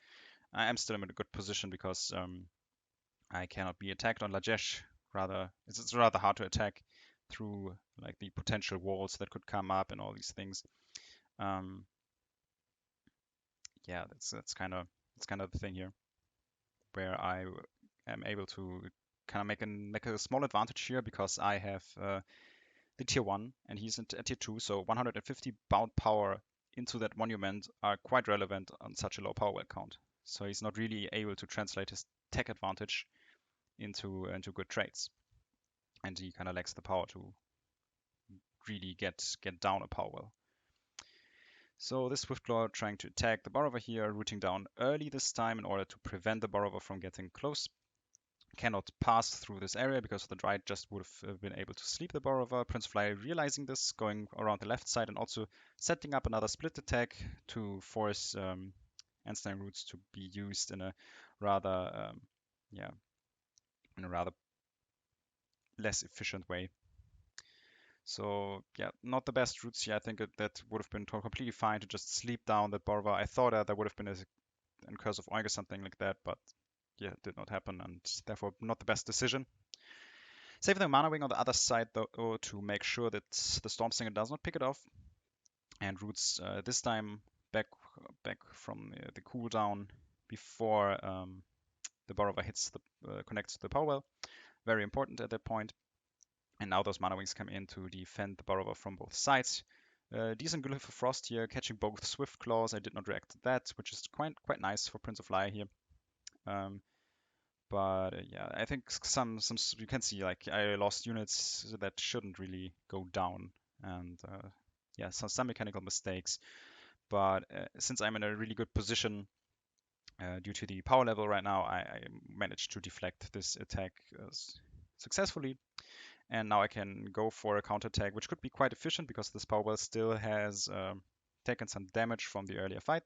I am still in a good position because I cannot be attacked on Lajesh. It's rather hard to attack through like the potential walls that could come up and all these things. Um, yeah, that's kind of the thing here, where I am able to kind of make a small advantage here because I have the tier 1 and he's at tier 2, so 150 bound power into that monument are quite relevant on such a low power well count. So he's not really able to translate his tech advantage into good trades, and he kind of lacks the power to really get down a power well. So this Swiftclaw trying to attack the Borrower here, rooting down early this time in order to prevent the Borrower from getting close. Cannot pass through this area because the Dryad just would have been able to sleep the Borrower. Prince of Lyr realizing this, going around the left side and also setting up another split attack to force Ensnare Roots to be used in a rather, yeah, in a rather less efficient way. So yeah, not the best roots here. I think that would have been completely fine to just sleep down that Borrower. I thought there would have been a Curse of Oink or something like that, but yeah, it did not happen, and therefore not the best decision. Saving the Mana Wing on the other side though to make sure that the Storm Singer does not pick it off, and roots this time back from the cooldown before the Borrower connects to the power well. Very important at that point. And now those Mana Wings come in to defend the Borrower from both sides. Decent Glyph of Frost here, catching both Swift Claws. I did not react to that, which is quite nice for Prince of Lyr here. But yeah, I think some you can see like I lost units that shouldn't really go down, and yeah, some mechanical mistakes. But since I'm in a really good position due to the power level right now, I managed to deflect this attack successfully. And now I can go for a counterattack, which could be quite efficient because this power well still has taken some damage from the earlier fight.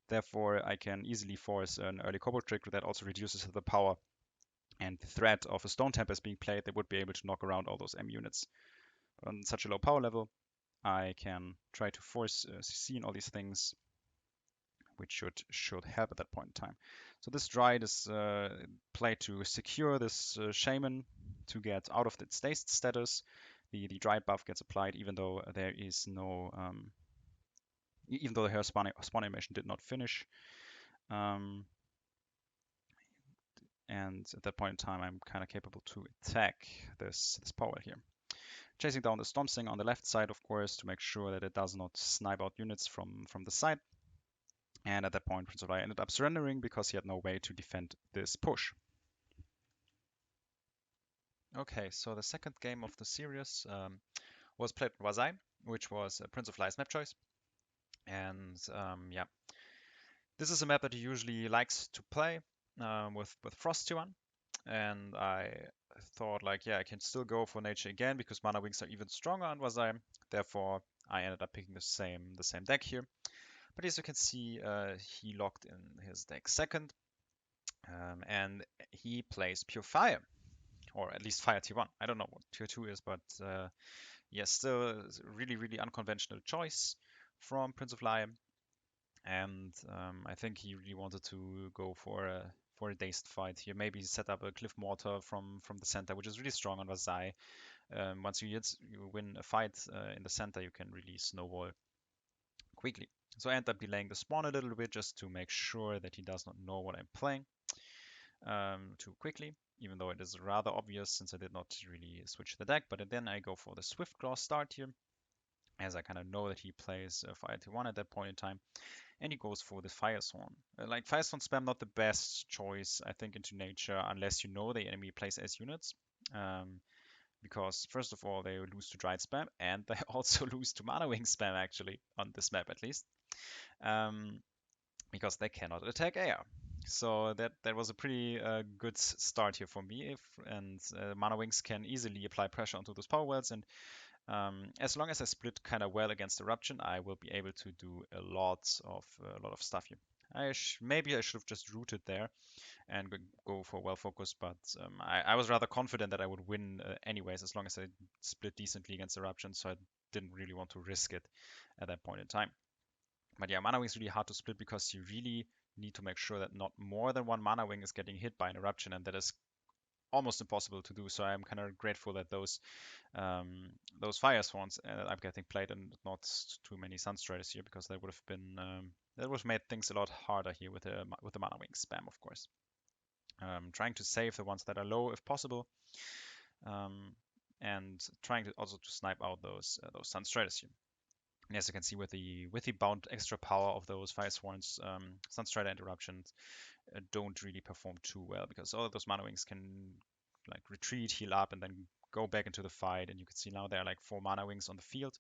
Therefore, I can easily force an early Kobold trick that also reduces the power and the threat of a Stone Tempest being played. They would be able to knock around all those M units. On such a low power level, I can try to force CC and all these things, which should help at that point in time. So this Dryad is played to secure this Shaman to get out of its dazed status. The Dryad buff gets applied even though there is no even though her spawn animation did not finish. And at that point in time, I'm kind of capable to attack this power here. Chasing down the Storm Singer on the left side, of course, to make sure that it does not snipe out units from the side. And at that point, Prince of Lyr ended up surrendering because he had no way to defend this push. Okay, so the second game of the series was played with Wazai, which was a Prince of Lyr's map choice. And yeah, this is a map that he usually likes to play with Frosty one. And I thought like, yeah, I can still go for nature again because mana wings are even stronger on Wazai. Therefore, I ended up picking the same deck here. But as you can see, he locked in his deck second, and he plays pure fire, or at least fire tier one. I don't know what tier two is, but yes, still a really, really unconventional choice from Prince of Lyr. And I think he really wanted to go for a dazed fight here. Maybe set up a Cliff Mortar from the center, which is really strong on Vazai. Once you win a fight in the center, you can really snowball quickly. So I end up delaying the spawn a little bit just to make sure that he does not know what I'm playing too quickly, even though it is rather obvious since I did not really switch the deck. But then I go for the Swift Claw start here, as I kind of know that he plays Fire T1 at that point in time, and he goes for the Fire Sworn. Like Fire Sworn spam, not the best choice, I think, into nature, unless you know the enemy plays as units. Because first of all, they lose to Dried spam, and they also lose to Mana Wing spam, actually, on this map at least. Um, because they cannot attack air. So that was a pretty good start here for me. And Mana Wings can easily apply pressure onto those power wells, and as long as I split kind of well against Eruption, I will be able to do a lot of stuff here. Maybe I should have just rooted there and go for well focus, but I was rather confident that I would win anyways, as long as I split decently against Eruption, so I didn't really want to risk it at that point in time. But yeah, Mana Wing is really hard to split because you really need to make sure that not more than one Mana Wing is getting hit by an Eruption, and that is almost impossible to do. So I'm kind of grateful that those Fire Swans I'm getting played and not too many Sunstriders here, because that would have been that would have made things a lot harder here with the Mana Wing spam, of course. Trying to save the ones that are low if possible, and trying to also to snipe out those Sunstriders here. And as you can see with the bound extra power of those Fire Swans, Sunstrider interruptions don't really perform too well, because all of those Mana Wings can like retreat, heal up, and then go back into the fight. And you can see now there are like 4 Mana Wings on the field.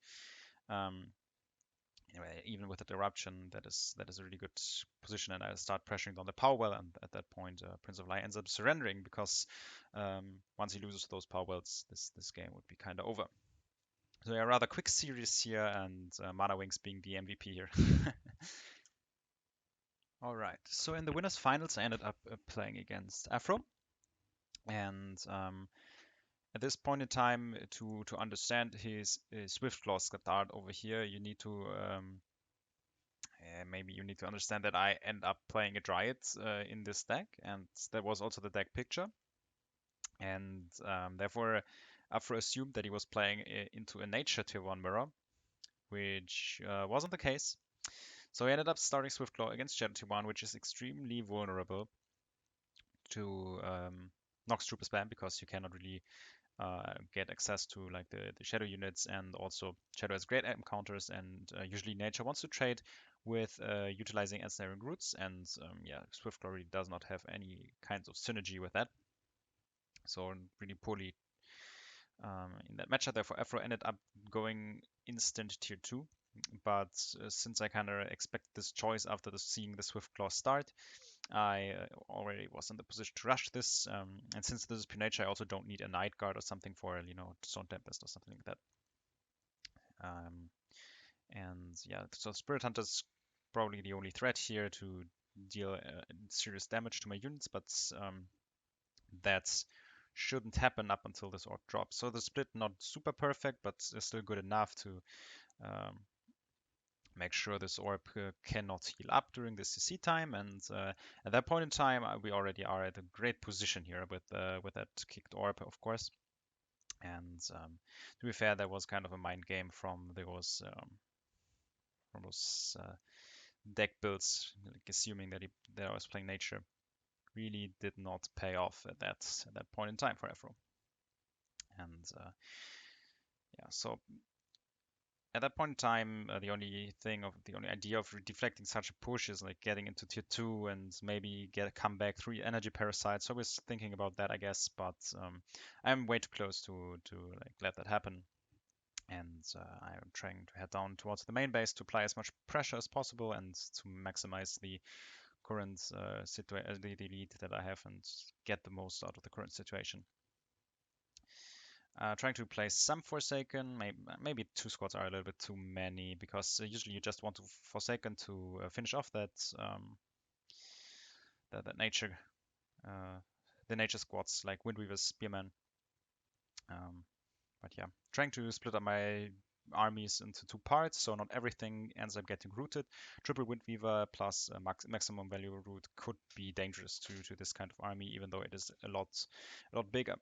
Anyway, even with the eruption, that is a really good position, and I start pressuring on the power well, and at that point, Prince of Lyr ends up surrendering, because once he loses those power wells, this game would be kind of over. So a rather quick series here, and Mana Wings being the MVP here. All right, so in the winners finals, I ended up playing against Afro, and at this point in time, to understand his Swift Claw start over here, you need to maybe you need to understand that I end up playing a Dryad in this deck, and that was also the deck picture. And therefore, Afro assumed that he was playing into a Nature Tier 1 mirror, which wasn't the case. So he ended up starting Swiftclaw against Shadow Tier 1, which is extremely vulnerable to Nox Trooper spam, because you cannot really get access to like the Shadow units, and also Shadow has great counters, and usually Nature wants to trade with utilizing ensnaring roots, and yeah, Swiftclaw really does not have any kinds of synergy with that. So really poorly in that matchup. Therefore, Afro ended up going instant tier 2. But since I kind of expect this choice after seeing the Swiftclaw start, I already was in the position to rush this. And since this is pure nature, I also don't need a Night Guard or something for, Stone Tempest or something like that. And yeah, so Spirit Hunter is probably the only threat here to deal serious damage to my units, but that shouldn't happen up until this orc drops. So the split not super perfect, but still good enough to make sure this orb cannot heal up during the CC time. And at that point in time, we already are at a great position here with that kicked orb, of course. And to be fair, that was kind of a mind game from those deck builds, like assuming that I was playing nature, really did not pay off at that point in time for Afro. And yeah, so at that point in time, the only idea of deflecting such a push is like getting into tier 2 and maybe come back 3 energy parasites. So I was thinking about that, I guess, but I'm way too close to like let that happen. And I'm trying to head down towards the main base to apply as much pressure as possible and to maximize the current the lead that I have and get the most out of the current situation. Trying to play some Forsaken, maybe 2 squads are a little bit too many because usually you just want to Forsaken to finish off that nature, the nature squads like Windweaver, Spearman. But yeah, trying to split up my armies into 2 parts, so not everything ends up getting rooted. Triple Windweaver plus maximum value root could be dangerous to this kind of army, even though it is a lot bigger.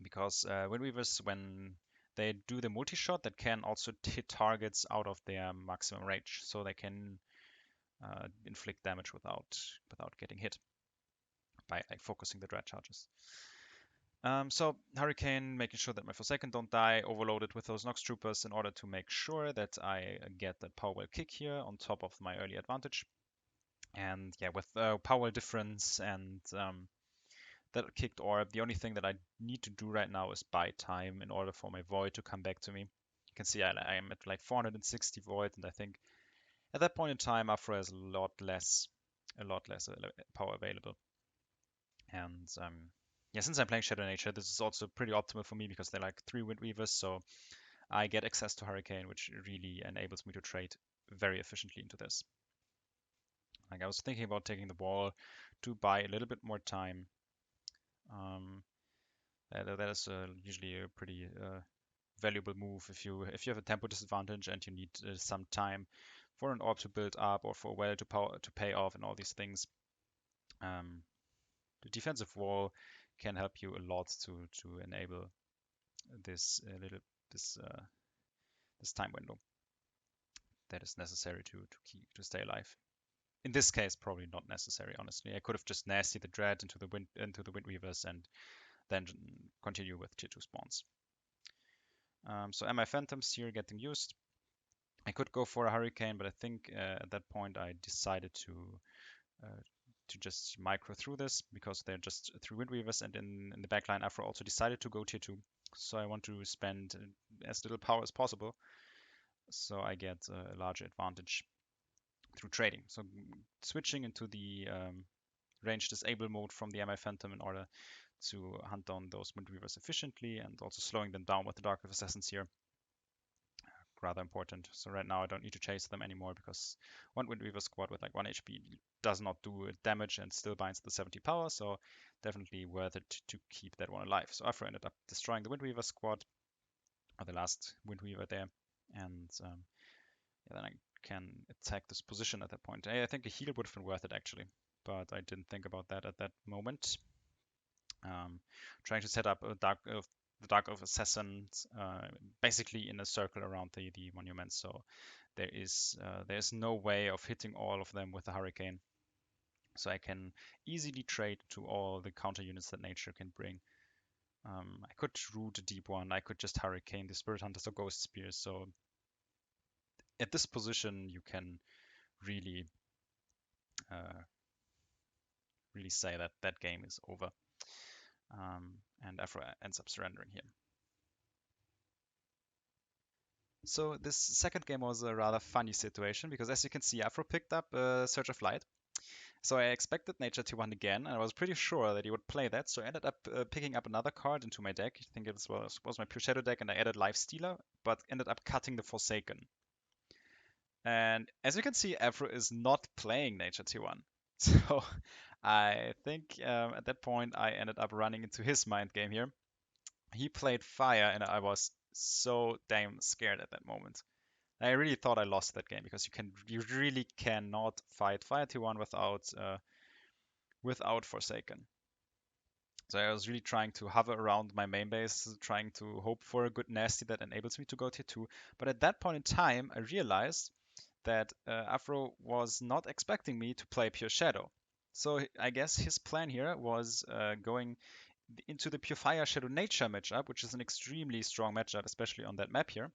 Because Windweavers, when they do the multi-shot, that can also hit targets out of their maximum range, so they can inflict damage without getting hit by like focusing the dread charges. So Hurricane, making sure that my Forsaken don't die, overloaded with those Nox Troopers in order to make sure that I get that power well kick here on top of my early advantage. And yeah, with power well difference and that kicked orb, the only thing that I need to do right now is buy time in order for my Void to come back to me. You can see I am at like 460 Void, and I think at that point in time, Afro has a lot less power available. And yeah, since I'm playing Shadow Nature, this is also pretty optimal for me because they're like 3 Windweavers, so I get access to Hurricane, which really enables me to trade very efficiently into this. Like I was thinking about taking the wall to buy a little bit more time. That is usually a pretty valuable move if you have a tempo disadvantage and you need some time for an orb to build up or for a well to pay off and all these things. The defensive wall can help you a lot to enable this this time window that is necessary to stay alive. In this case, probably not necessary. Honestly, I could have just nasty the dread into the Windweavers and then continue with tier 2 spawns. So MI Phantoms here getting used. I could go for a Hurricane, but I think at that point I decided to just micro through this because they're just 3 Windweavers, and in the backline Afro also decided to go tier 2. So I want to spend as little power as possible so I get a larger advantage through trading. So switching into the range disable mode from the MI Phantom in order to hunt down those Windweavers efficiently and also slowing them down with the Dark of Assassins here. Rather important. So right now I don't need to chase them anymore because one Windweaver squad with like 1 HP does not do damage and still binds the 70 power, so definitely worth it to keep that one alive. So Afro ended up destroying the Windweaver squad, or the last Windweaver there, and yeah, then I can attack this position at that point. I think a heal would have been worth it actually, but I didn't think about that at that moment. Trying to set up the Dark of Assassins basically in a circle around the monument, so there is no way of hitting all of them with the Hurricane. So I can easily trade to all the counter units that nature can bring. I could root a deep one, I could just Hurricane the Spirit Hunters or Ghost Spears, so at this position you can really really say that that game is over. And Afro ends up surrendering here. So this second game was a rather funny situation because as you can see, Afro picked up Surge of Light. So I expected Nature to 1 again, and I was pretty sure that he would play that. So I ended up picking up another card into my deck. I think it was my Pure Shadow deck, and I added Life Stealer, but ended up cutting the Forsaken. And as you can see, Afro is not playing Nature T1. So I think at that point I ended up running into his mind game here. He played Fire, and I was so damn scared at that moment. I really thought I lost that game because you really cannot fight Fire T1 without Forsaken. So I was really trying to hover around my main base, trying to hope for a good nasty that enables me to go tier 2. But at that point in time, I realized that Afro was not expecting me to play Pure Shadow. So I guess his plan here was going into the Pure Fire Shadow Nature matchup, which is an extremely strong matchup, especially on that map here.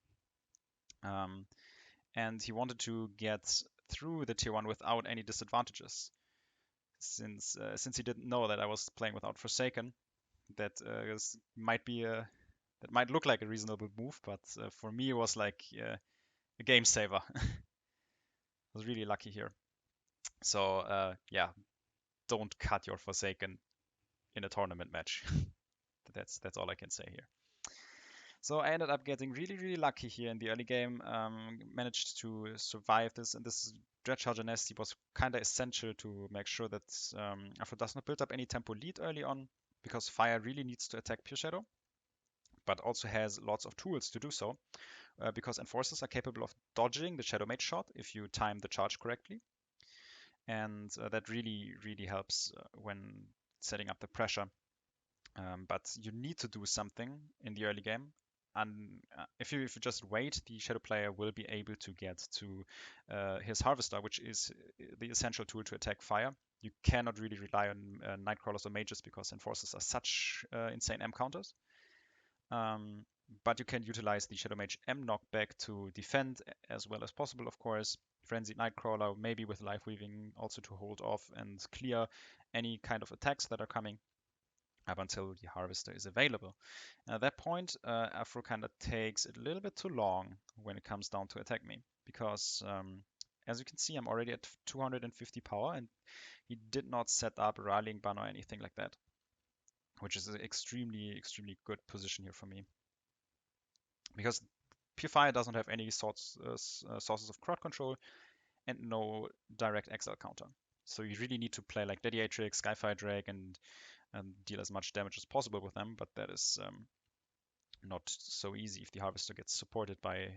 And he wanted to get through the tier 1 without any disadvantages. Since he didn't know that I was playing without Forsaken, that that might look like a reasonable move, but for me it was like a game saver. I was really lucky here. So yeah, don't cut your Forsaken in a tournament match. That's all I can say here. So I ended up getting really lucky here in the early game. Managed to survive this, and this Dread Charger Nasty was kind of essential to make sure that Afro does not build up any tempo lead early on, because Fire really needs to attack Pure Shadow, but also has lots of tools to do so, because Enforcers are capable of dodging the Shadow Mage shot if you time the charge correctly, and that really helps when setting up the pressure. But you need to do something in the early game. And if you just wait, the Shadow player will be able to get to his Harvester, which is the essential tool to attack Fire. You cannot really rely on Nightcrawlers or Mages because Enforcers are such insane M counters. But you can utilize the Shadow Mage M knockback to defend as well as possible, of course. Frenzied Nightcrawler, maybe with Life Weaving, also to hold off and clear any kind of attacks that are coming up until the Harvester is available. And at that point, Afro kind of takes a little bit too long when it comes down to attack me, because as you can see, I'm already at 250 power, and he did not set up a rallying ban or anything like that, which is an extremely good position here for me, because Pure Fire doesn't have any sources of crowd control and no direct exile counter. So you really need to play like Gladiatrix, Skyfire Drake, and deal as much damage as possible with them, but that is not so easy if the Harvester gets supported by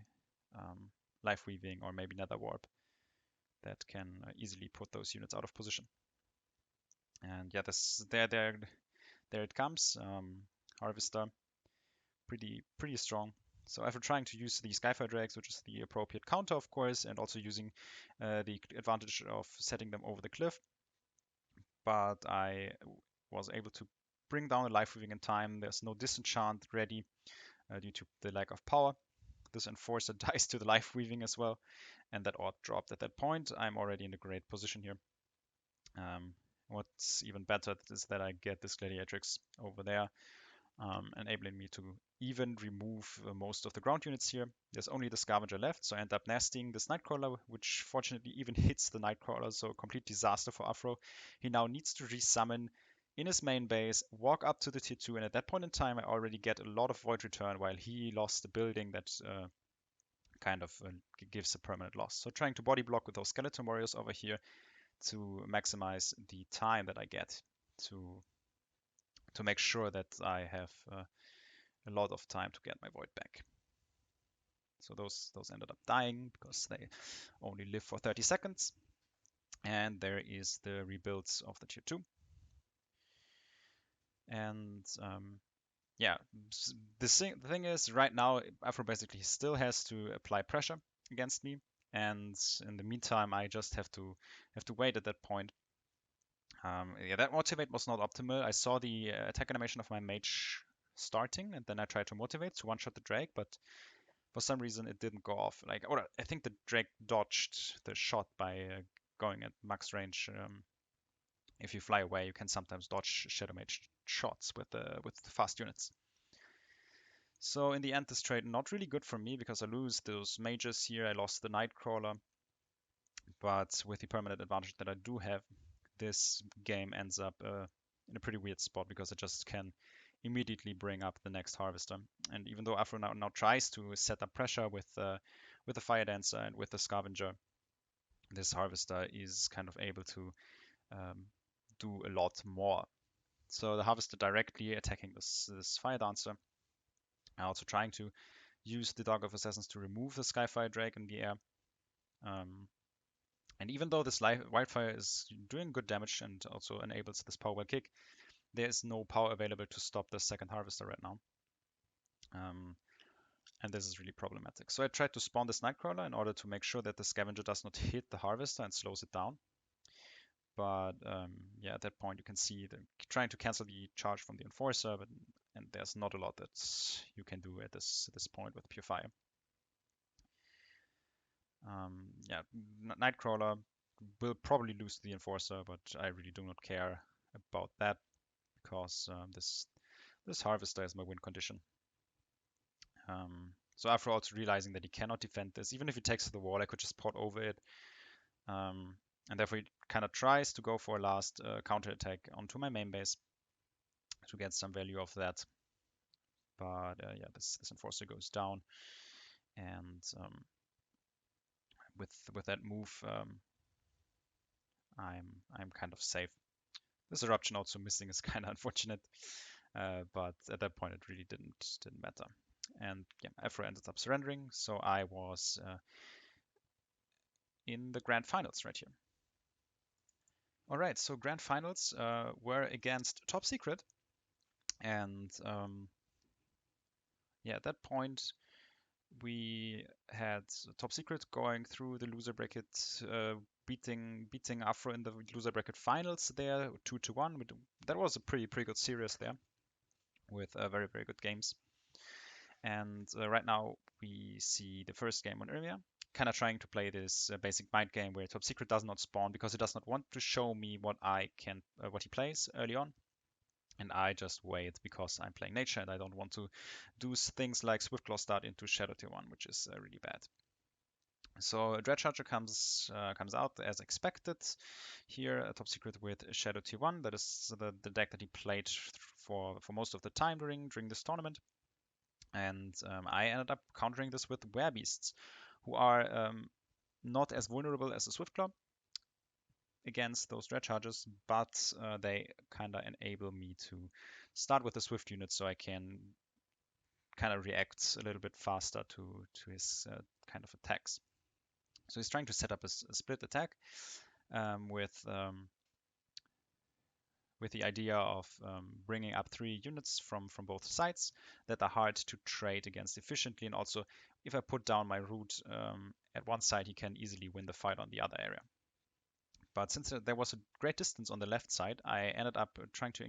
Life Weaving or maybe Nether Warp. That can easily put those units out of position. And yeah, there it comes. Harvester, pretty strong. So after trying to use the Skyfire Drakes, which is the appropriate counter, of course, and also using the advantage of setting them over the cliff, but I was able to bring down the Life Weaving in time. There's no disenchant ready due to the lack of power. This Enforcer dies to the Life Weaving as well, and that Orb dropped. At that point, I'm already in a great position here. What's even better is that I get this Gladiatrix over there, enabling me to even remove most of the ground units here. There's only the Scavenger left, so I end up nesting this Nightcrawler, which fortunately even hits the Nightcrawler, so complete disaster for Afro. He now needs to resummon in his main base, walk up to the tier 2, and at that point in time I already get a lot of Void Return, while he lost a building that kind of gives a permanent loss. So trying to body block with those Skeleton Warriors over here to maximize the time that I get to make sure that I have a lot of time to get my Void back. So those ended up dying because they only live for 30 seconds. And there is the rebuilds of the tier 2. And yeah, the thing is, right now, Afro basically still has to apply pressure against me. And in the meantime, I just have to wait at that point. Yeah, that motivate was not optimal. I saw the attack animation of my mage starting, and then I tried to motivate to one-shot the Drake, but for some reason it didn't go off. Or I think the Drake dodged the shot by going at max range. If you fly away, you can sometimes dodge Shadow Mage shots with fast units. So in the end, this trade not really good for me because I lose those mages here. I lost the Nightcrawler, but with the permanent advantage that I do have, this game ends up in a pretty weird spot because I just can immediately bring up the next Harvester. And even though Afro now tries to set up pressure with the Fire Dancer and with the Scavenger, this Harvester is kind of able to do a lot more. So the Harvester directly attacking this Fire Dancer, also trying to use the Dog of Assassins to remove the Skyfire Drake in the air. And even though this Wildfire is doing good damage and also enables this Power Kick, there is no power available to stop the second Harvester right now. And this is really problematic. So I tried to spawn this Nightcrawler in order to make sure that the Scavenger does not hit the Harvester and slows it down. But yeah, at that point you can see them trying to cancel the charge from the Enforcer, and there's not a lot that you can do at this point with Pure Fire. Yeah, Nightcrawler will probably lose to the Enforcer, but I really do not care about that because this Harvester is my win condition. So after also realizing that he cannot defend this, even if he takes to the wall, I could just pot over it. And therefore he kind of tries to go for a last counter attack onto my main base to get some value of that. But yeah, this Enforcer goes down, and with that move, I'm kind of safe. This eruption also missing is kind of unfortunate, but at that point it really didn't matter. And yeah, Afro ended up surrendering, so I was in the grand finals right here. All right, so grand finals were against Top Secret, and yeah, at that point we had Top Secret going through the loser bracket, beating Afro in the loser bracket finals there, 2-1. That was a pretty good series there, with very good games. And right now we see the first game on Irmia, kind of trying to play this basic mind game where Top Secret does not spawn because it does not want to show me what what he plays early on. And I just wait because I'm playing nature and I don't want to do things like Swiftclaw start into Shadow Tier 1, which is really bad. So Dreadcharger comes out as expected here, Top Secret with Shadow Tier 1. That is the deck that he played for most of the time during this tournament. And I ended up countering this with Werebeasts, who are not as vulnerable as the Swiftclaw against those Dreadchargers, but they kind of enable me to start with the Swift unit so I can kind of react a little bit faster to his kind of attacks. So he's trying to set up a split attack with the idea of bringing up 3 units from both sides that are hard to trade against efficiently. And also, if I put down my root at one side, he can easily win the fight on the other area. But since there was a great distance on the left side, I ended up trying to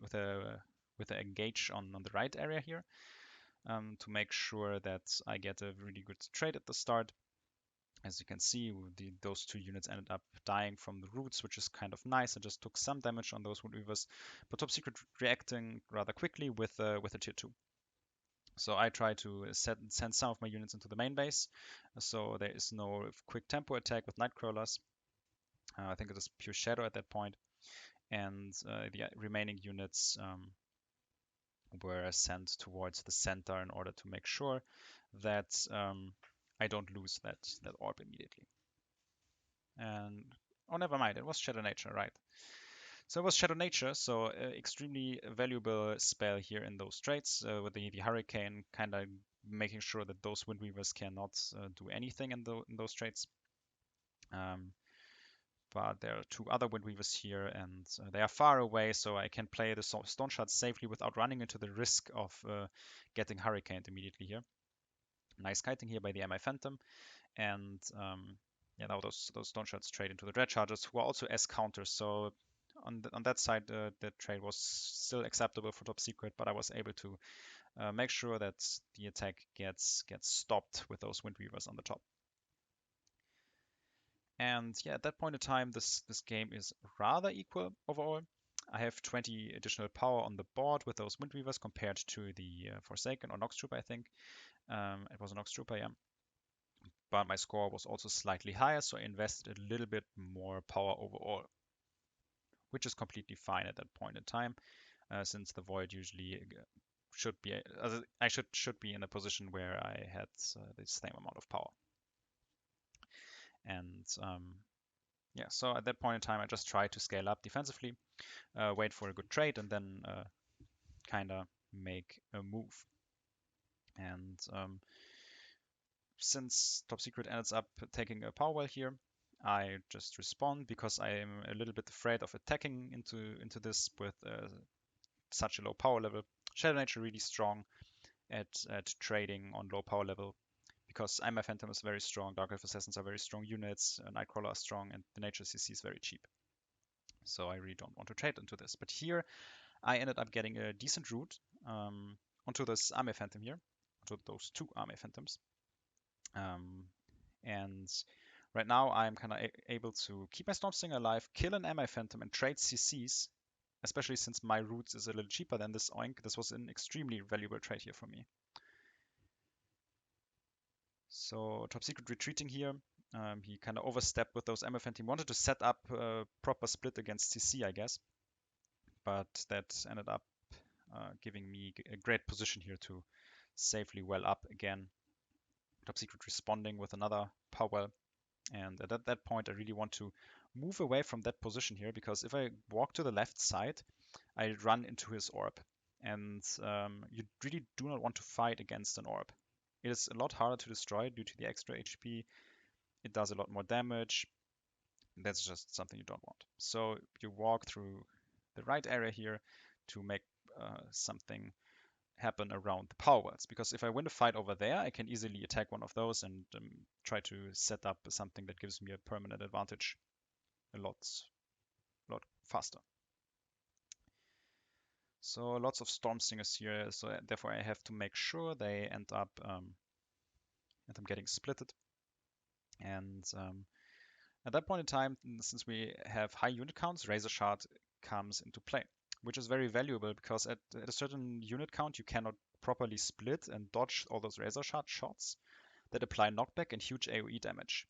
with a engage on the right area here to make sure that I get a really good trade at the start. As you can see, those 2 units ended up dying from the roots, which is kind of nice. I just took some damage on those Woodweavers, but Top Secret reacting rather quickly with a tier 2. So I try to send some of my units into the main base, so there is no quick tempo attack with Nightcrawlers. I think it is pure Shadow at that point, and the remaining units were sent towards the center in order to make sure that I don't lose that orb immediately. And oh, never mind, it was Shadow Nature, right? So it was Shadow Nature, so extremely valuable spell here in those trades with the Hurricane, kind of making sure that those Windweavers cannot do anything in those trades. But there are 2 other Windweavers here, and they are far away, so I can play the Stone Shard safely without running into the risk of getting Hurricaned immediately here. Nice kiting here by the MI Phantom, and yeah, now those Stone Shards trade into the Dreadchargers, who are also S counters, so on that side, the trade was still acceptable for Top Secret, but I was able to make sure that the attack gets stopped with those Windweavers on the top. And yeah, at that point in time, this game is rather equal overall. I have 20 additional power on the board with those Windweavers compared to the Forsaken or Nox Trooper, I think. It was a Nox Trooper, yeah. But my score was also slightly higher, so I invested a little bit more power overall, which is completely fine at that point in time, since the Void usually should be, I should be in a position where I had the same amount of power. And yeah, so at that point in time, I just tried to scale up defensively, wait for a good trade, and then kind of make a move. And since Top Secret ends up taking a power well here, I just respond because I am a little bit afraid of attacking into this with such a low power level. Shadow Nature really strong at trading on low power level because I'm a Phantom is very strong, Dark Elf Assassins are very strong units, Nightcrawler are strong, and the Nature CC is very cheap. So I really don't want to trade into this. But here I ended up getting a decent route onto this Army Phantom here, onto those 2 Army Phantoms. And right now I'm kind of able to keep my Stormstinger alive, kill an MI Phantom, and trade CCs, especially since my roots is a little cheaper than this Oink. This was an extremely valuable trade here for me. So Top Secret retreating here. He kind of overstepped with those MI Phantom. He wanted to set up a proper split against CC, I guess. But that ended up giving me a great position here to safely well up again. Top Secret responding with another power. And at that point, I really want to move away from that position here, because if I walk to the left side, I run into his orb. And you really do not want to fight against an orb. It is a lot harder to destroy due to the extra HP. It does a lot more damage. That's just something you don't want. So you walk through the right area here to make something happen around the power wells, because if I win a fight over there, I can easily attack one of those and try to set up something that gives me a permanent advantage a lot faster. So lots of Stormsingers here, so therefore I have to make sure they end up getting splitted. And at that point in time, since we have high unit counts, Razor Shard comes into play, which is very valuable because at a certain unit count, you cannot properly split and dodge all those Razor Shard shots that apply knockback and huge AoE damage.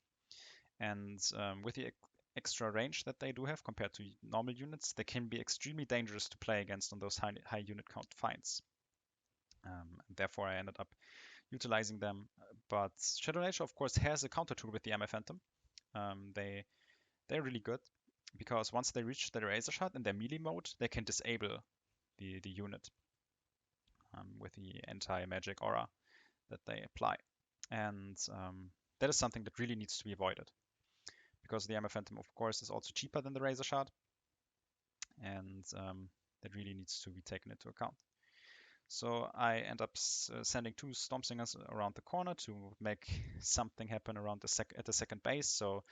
And with the extra range that they do have compared to normal units, they can be extremely dangerous to play against on those high unit count fights. Therefore, I ended up utilizing them. But Shadow Nature, of course, has a counter tool with the MI Phantom. They're really good because once they reach the Razor Shot in their melee mode, they can disable the unit with the anti-magic aura that they apply. And that is something that really needs to be avoided, because the MI Phantom, of course, is also cheaper than the Razor Shard, and that really needs to be taken into account. So I end up sending 2 Stormsingers around the corner to make something happen around at the second base. So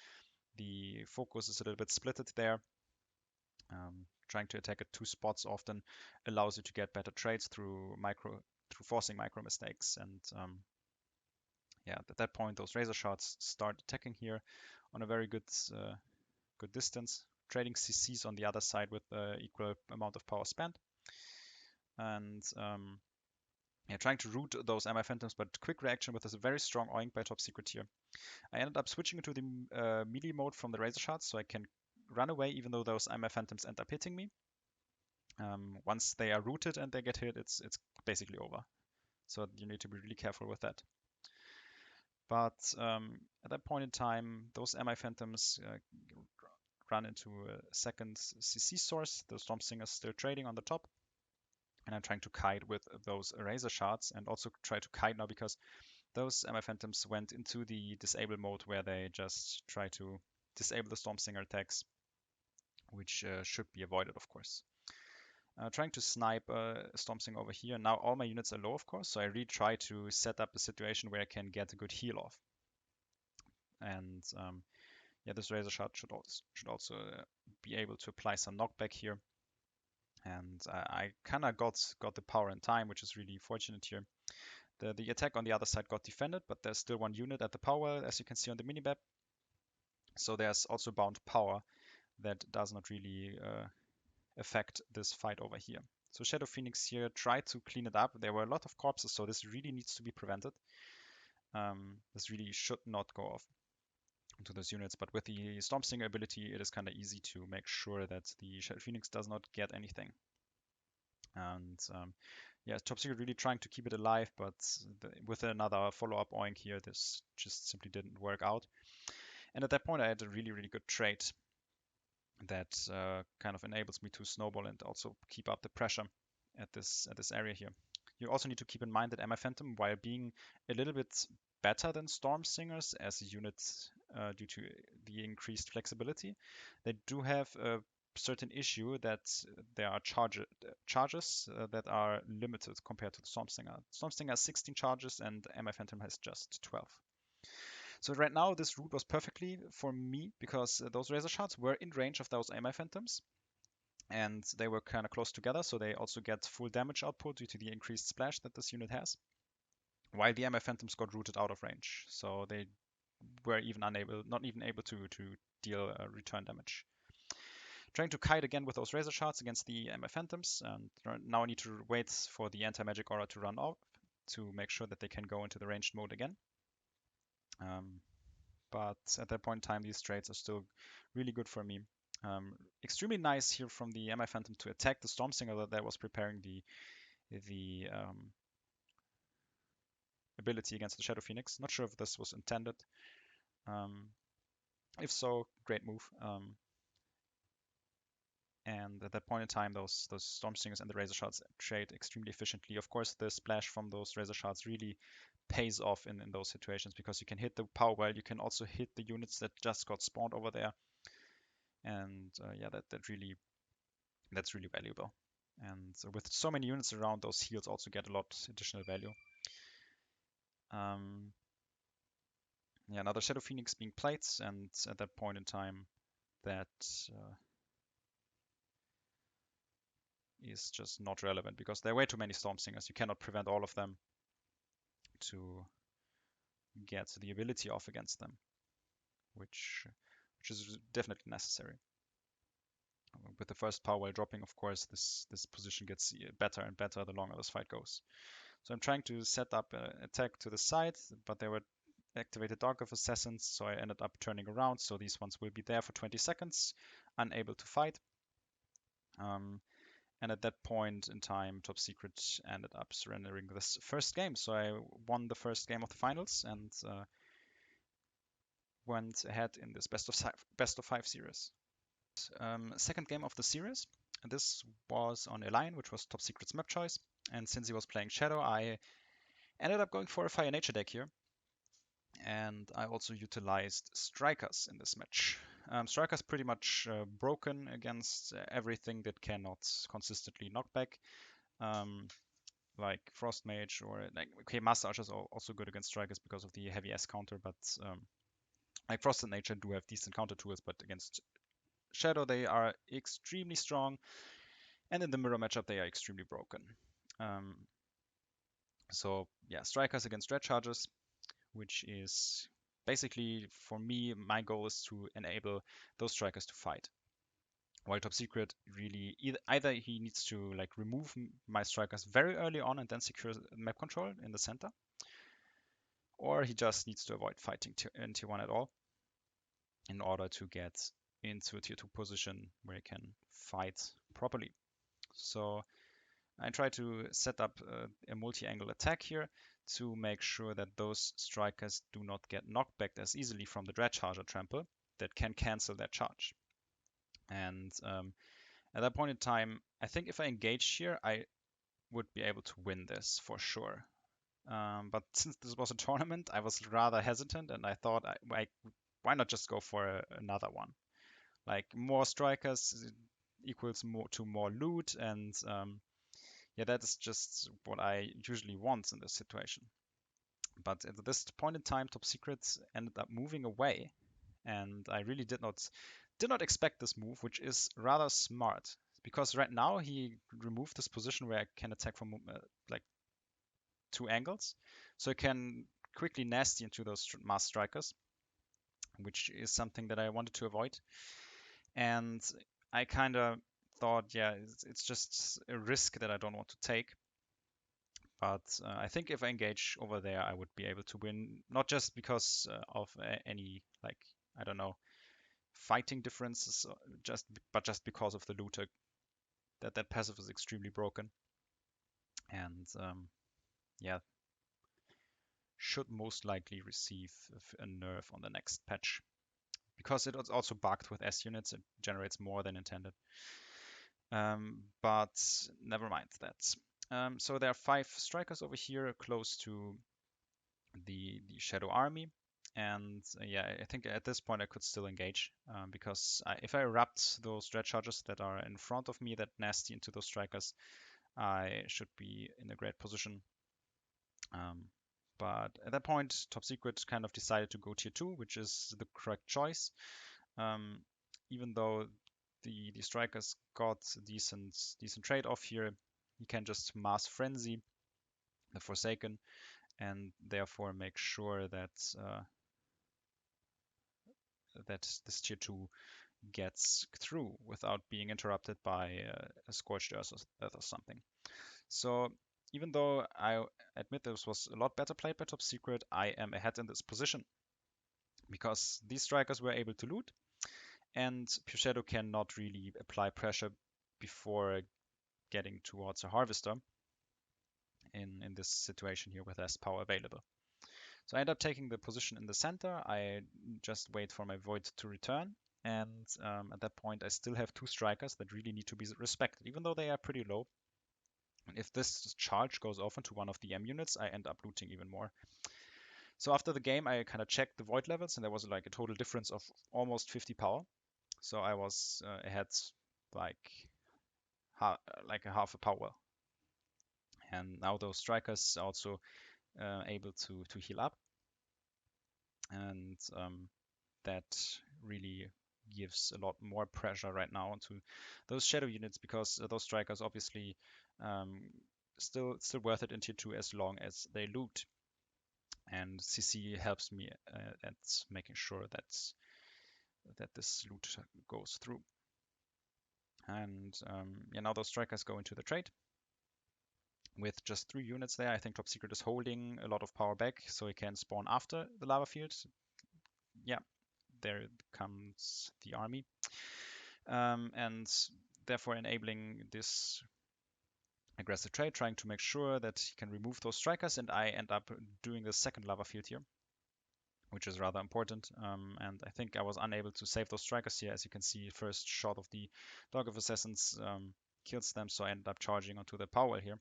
the focus is a little bit splitted there. Trying to attack at 2 spots often allows you to get better trades through forcing micro mistakes. And yeah, at that point, those Razor Shots start attacking here on a very good distance, trading CCs on the other side with equal amount of power spent. And yeah, trying to root those MI Phantoms, but quick reaction with this very strong Oink by Top Secret here. I ended up switching into the melee mode from the Razor Shots, so I can run away even though those MI Phantoms end up hitting me. Once they are rooted and they get hit, it's basically over. So you need to be really careful with that. But at that point in time, those MI Phantoms run into a second CC source. The Stormsingers still trading on the top. And I'm trying to kite with those Razor Shards, and also try to kite now because those MI Phantoms went into the disable mode where they just try to disable the Stormsinger attacks, which should be avoided, of course. Trying to snipe Stormsinger over here. Now all my units are low, of course, so I really try to set up a situation where I can get a good heal off. And yeah, this Razor Shard should also be able to apply some knockback here. And I kind of got the power in time, which is really fortunate here. The attack on the other side got defended, but there's still 1 unit at the power, as you can see on the minimap. So there's also bound power that does not really affect this fight over here. So Shadow Phoenix here tried to clean it up. There were a lot of corpses, so this really needs to be prevented. This really should not go off into those units, but with the Stormsinger ability, it is kind of easy to make sure that the Shadow Phoenix does not get anything. And yeah, Top Secret really trying to keep it alive, but with another follow-up Oink here, this just simply didn't work out. And at that point, I had a really, really good trade that kind of enables me to snowball and also keep up the pressure at this area here. You also need to keep in mind that MI Phantom, while being a little bit better than Stormsingers as a unit due to the increased flexibility, they do have a certain issue that there are charges that are limited compared to the Stormsinger. Stormsinger has 16 charges and MI Phantom has just 12. So right now this route was perfectly for me because those Razor Shards were in range of those MI Phantoms and they were kind of close together, so they also get full damage output due to the increased splash that this unit has, while the MI Phantoms got rooted out of range, so they were not even able to deal return damage. Trying to kite again with those razor shards against the MF Phantoms, and now I need to wait for the anti-magic aura to run off to make sure that they can go into the ranged mode again. But at that point in time, these trades are still really good for me. Extremely nice here from the MF Phantom to attack the Storm Singer that was preparing the ability against the Shadow Phoenix. Not sure if this was intended. If so, great move. And at that point in time, those Storm Stingers and the Razor Shards trade extremely efficiently. Of course, the splash from those Razor Shards really pays off in those situations, because you can hit the power well, you can also hit the units that just got spawned over there. And yeah, that's really valuable. And with so many units around, those heals also get a lot additional value. Yeah, another Shadow Phoenix being played, and at that point in time, that is just not relevant, because there are way too many Storm Singers. You cannot prevent all of them to get the ability off against them, which is definitely necessary. With the first power while dropping, of course, this position gets better and better the longer this fight goes. So I'm trying to set up an attack to the side, but there were activated Dark of Assassins, so I ended up turning around, so these ones will be there for 20 seconds, unable to fight. And at that point in time, Top Secret ended up surrendering this first game. So I won the first game of the finals and went ahead in this best of five series. Second game of the series. This was on Align, which was Top Secret's map choice. And since he was playing Shadow, I ended up going for a Fire Nature deck here. And I also utilized Strikers in this match. Strikers pretty much broken against everything that cannot consistently knock back. Like Frost Mage, or like, okay, Master Archer is also good against Strikers because of the heavy S counter, but like Frost and Nature do have decent counter tools, but against Shadow they are extremely strong, and in the mirror matchup they are extremely broken. So yeah, Strikers against Dread Chargers, which is basically, for me, my goal is to enable those Strikers to fight. While Top Secret really either he needs to like remove my Strikers very early on and then secure map control in the center, or he just needs to avoid fighting in tier 1 at all in order to get into a tier 2 position where he can fight properly. So I try to set up a multi-angle attack here to make sure that those Strikers do not get knocked back as easily from the Dread Charger trample that can cancel that charge. And at that point in time, I think if I engage here, I would be able to win this for sure. But since this was a tournament, I was rather hesitant, and I thought, why not just go for another one? Like, more Strikers equals more loot, and yeah, that is just what I usually want in this situation. But at this point in time, Top Secret ended up moving away, and I really did not expect this move, which is rather smart, because right now he removed this position where I can attack from like 2 angles, so I can quickly nasty into those Mass Strikers, which is something that I wanted to avoid. And I kind of thought, yeah, it's just a risk that I don't want to take. But I think if I engage over there, I would be able to win, not just because of any, like, I don't know, fighting differences, but just because of the looter. That passive is extremely broken, and yeah, should most likely receive a nerf on the next patch, because it was also bugged with S units. It generates more than intended. But never mind that. So there are 5 Strikers over here close to the Shadow army. And yeah, I think at this point I could still engage, because if I erupt those Dread Chargers that are in front of me that nasty into those Strikers, I should be in a great position. But at that point, Top Secret kind of decided to go tier 2, which is the correct choice. Even though the Strikers got a decent trade-off here, you can just Mass Frenzy the Forsaken, and therefore make sure that this tier 2 gets through without being interrupted by a Scorched Earth or something. So even though I admit this was a lot better played by Top Secret, I am ahead in this position because these strikers were able to loot, and Pure Shadow cannot really apply pressure before getting towards a Harvester in this situation here with less power available. So I end up taking the position in the center. I just wait for my Void to return, and at that point I still have two strikers that really need to be respected, even though they are pretty low. And if this charge goes off into one of the M units, I end up looting even more. So after the game, I kind of checked the Void levels, and there was like a total difference of almost 50 power. So I was ahead like a half a power. And now those strikers are also able to heal up, and that really gives a lot more pressure right now onto those shadow units, because those strikers obviously still worth it in tier 2 as long as they loot. And CC helps me at making sure that this loot goes through. And yeah, now those strikers go into the trade with just 3 units there. I think Top Secret is holding a lot of power back, so he can spawn after the lava field. Yeah, there comes the army, and therefore enabling this aggressive trade, trying to make sure that he can remove those strikers, and I end up doing the second lava field here, which is rather important. And I think I was unable to save those strikers here. As you can see, first shot of the Dog of Assassins kills them, so I ended up charging onto the power here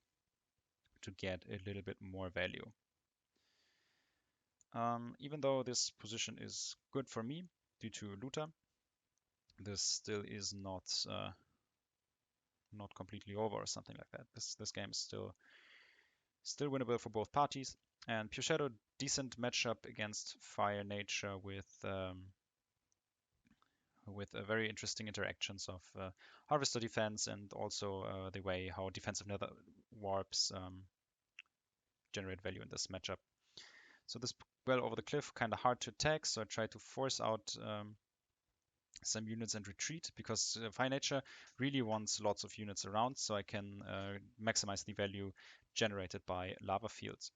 to get a little bit more value. Even though this position is good for me due to looter, this still is not completely over or something like that. This game is still winnable for both parties. And Pure Shadow, decent matchup against Fire Nature with very interesting interactions of Harvester defense, and also the way how defensive nether warps generate value in this matchup. So this well over the cliff, kind of hard to attack, so I try to force out some units and retreat, because Fire Nature really wants lots of units around, so I can maximize the value generated by lava fields.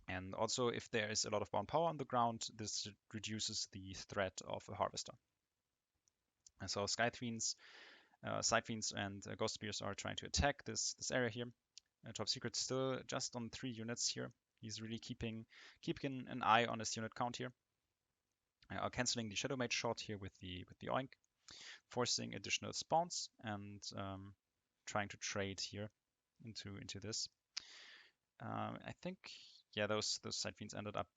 And also, if there is a lot of bound power on the ground, this reduces the threat of a Harvester. And so Sky Fiends, Side Fiends, and Ghost Spears are trying to attack this area here. Top Secret still just on 3 units here. He's really keeping an eye on his unit count here. Canceling the Shadow Mage shot here with the Oink, forcing additional spawns, and trying to trade here into this. I think, yeah, those Side Fiends ended up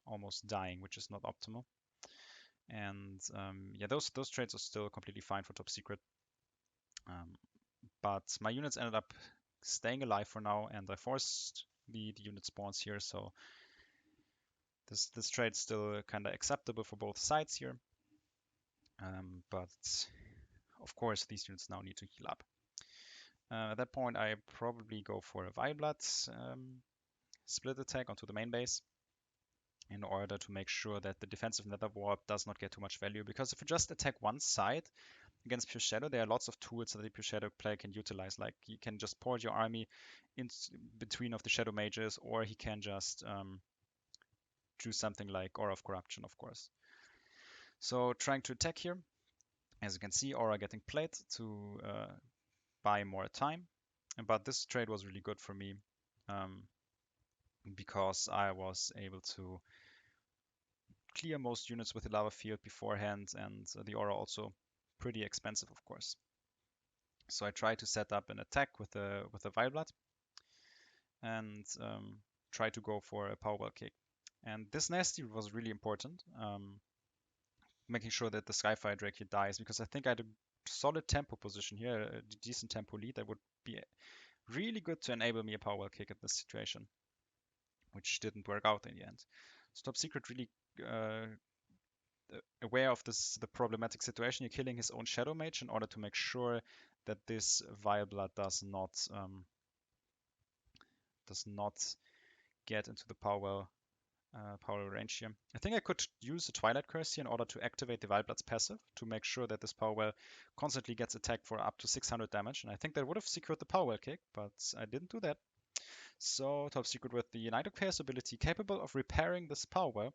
almost dying, which is not optimal. And yeah, those trades are still completely fine for Top Secret. But my units ended up staying alive for now, and I forced the unit spawns here, so this trade is still kind of acceptable for both sides here. But of course, these units now need to heal up. At that point, I probably go for a Vileblood split attack onto the main base, in order to make sure that the defensive nether warp does not get too much value. Because if you just attack one side against Pure Shadow, there are lots of tools that the Pure Shadow player can utilize. Like, you can just port your army in between of the Shadow Mages, or he can just do something like Aura of Corruption, of course. So trying to attack here, as you can see, Aura getting played to buy more time. But this trade was really good for me, because I was able to clear most units with the lava field beforehand, and the aura also pretty expensive, of course. So I try to set up an attack with a Vileblood, and try to go for a powerball kick. And this nasty was really important, making sure that the Skyfire Drake here dies, because I think I had a solid tempo position here, a decent tempo lead that would be really good to enable me a powerball kick at this situation, which didn't work out in the end. So Top Secret really aware of the problematic situation. You're killing his own Shadow Mage in order to make sure that this Vileblood does not get into the power power range here. I think I could use a Twilight Curse here in order to activate the Vileblood's passive to make sure that this Power Well constantly gets attacked for up to 600 damage. And I think that would have secured the Power Well kick, but I didn't do that. So Top Secret with the Knight of Chaos ability capable of repairing this Power Well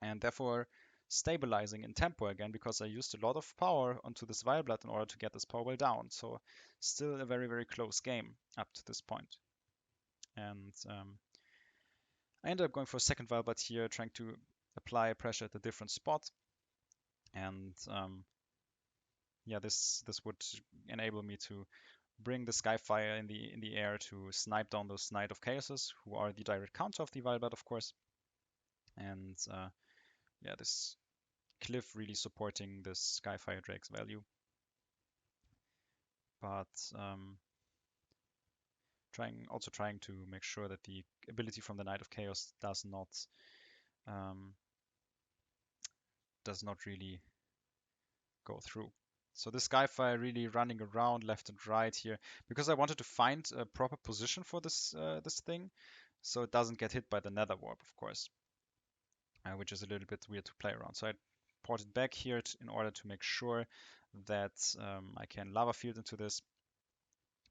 and therefore stabilizing in tempo again because I used a lot of power onto this Vileblood in order to get this Power Well down. So still a very, very close game up to this point. And I ended up going for a second Vileblood here, trying to apply pressure at a different spot. And yeah, this would enable me to bring the Skyfire in the air to snipe down those Knight of Chaoses, who are the direct counter of the Vileblood, of course. And yeah, this Cliff really supporting this Skyfire Drake's value. But trying to make sure that the ability from the Knight of Chaos does not really go through. So this Skyfire really running around left and right here because I wanted to find a proper position for this this thing, so it doesn't get hit by the Nether Warp, of course, which is a little bit weird to play around. So I ported back here in order to make sure that I can lava field into this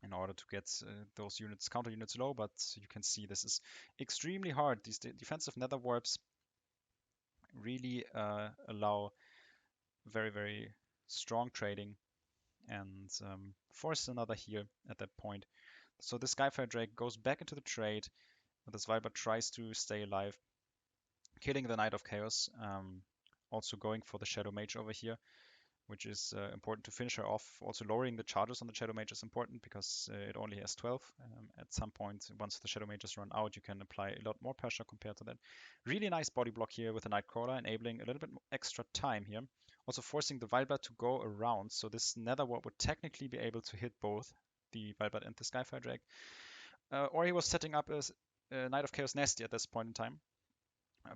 in order to get those units, counter units low. But you can see this is extremely hard. These defensive Nether Warps really allow very, very strong trading and force another here at that point. So the Skyfire Drake goes back into the trade. This Viper tries to stay alive, killing the Knight of Chaos. Also going for the Shadow Mage over here, which is important to finish her off. Also lowering the charges on the Shadow Mage is important because it only has 12. At some point, once the Shadow Mages run out, you can apply a lot more pressure compared to that. Really nice body block here with the Nightcrawler, enabling a little bit extra time here. Also forcing the Vileblood to go around, so this Nether Warp would technically be able to hit both the Vileblood and the Skyfire Drake. Or he was setting up a Knight of Chaos Nasty at this point in time.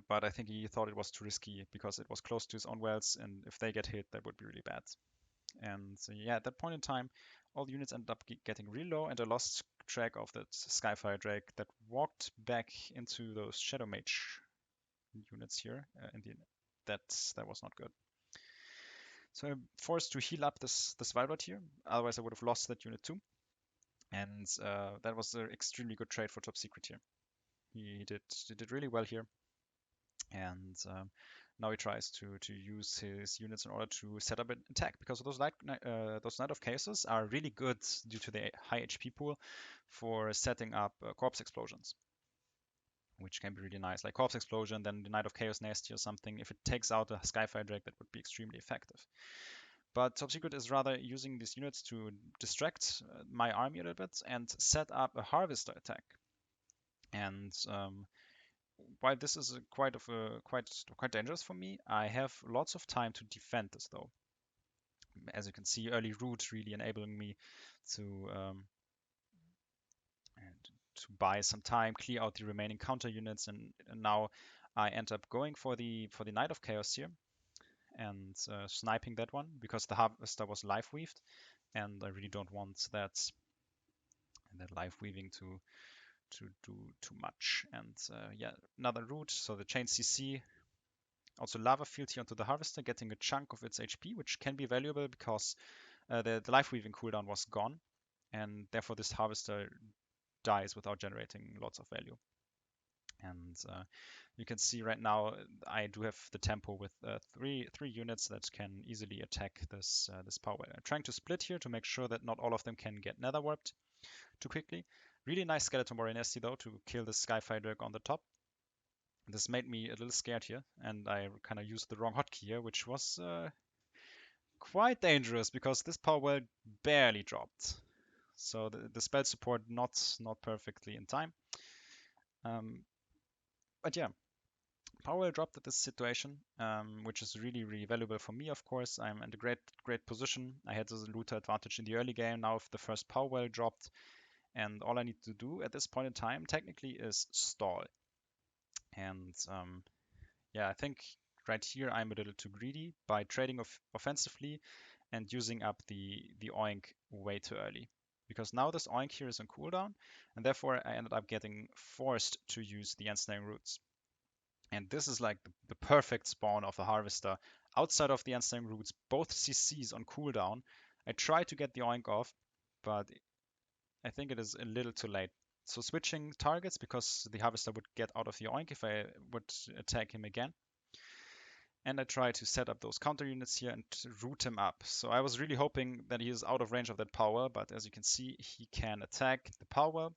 But I think he thought it was too risky because it was close to his own wells, and if they get hit, that would be really bad. And so, yeah, at that point in time, all the units ended up getting really low, and I lost track of that Skyfire Drake that walked back into those Shadow Mage units here. That was not good. So I'm forced to heal up this Vileblood here, otherwise I would have lost that unit too. And that was an extremely good trade for Top Secret here. He did really well here. And now he tries to use his units in order to set up an attack, because those Knight of Chaoses are really good due to the high HP pool for setting up corpse explosions, which can be really nice. Like corpse explosion, then the Knight of Chaos Nasty or something. If it takes out a Skyfire Drake, that would be extremely effective. But Top Secret is rather using these units to distract my army a little bit and set up a Harvester attack. And while this is quite dangerous for me, I have lots of time to defend this though. As you can see, early root really enabling me to buy some time, clear out the remaining counter units, and now I end up going for the Knight of Chaos here and sniping that one because the Harvester was live weaved, and I really don't want that live weaving to do too much. And yeah, another route, so the chain CC, also lava field here onto the Harvester, getting a chunk of its HP, which can be valuable because the life weaving cooldown was gone, and therefore this Harvester dies without generating lots of value. And you can see right now I do have the tempo with three units that can easily attack this power. I'm trying to split here to make sure that not all of them can get nether warped too quickly. Really nice Skeleton Warrior Nasty though to kill the Skyfire Drake on the top. This made me a little scared here, and I kind of used the wrong hotkey here, which was quite dangerous because this power well barely dropped. So the spell support not perfectly in time. But yeah, power well dropped at this situation, which is really, really valuable for me, of course. I'm in a great position. I had the looter advantage in the early game. Now if the first power well dropped, and all I need to do at this point in time technically is stall. And yeah, I think right here I'm a little too greedy by trading offensively and using up the oink way too early. Because now this oink here is on cooldown, and therefore I ended up getting forced to use the ensnaring roots. And this is like the perfect spawn of a harvester. Outside of the ensnaring roots, both CCs on cooldown. I try to get the oink off, but I think it is a little too late. So switching targets because the harvester would get out of the oink if I would attack him again. And I try to set up those counter units here and root him up. So I was really hoping that he is out of range of that power, but as you can see, he can attack the power,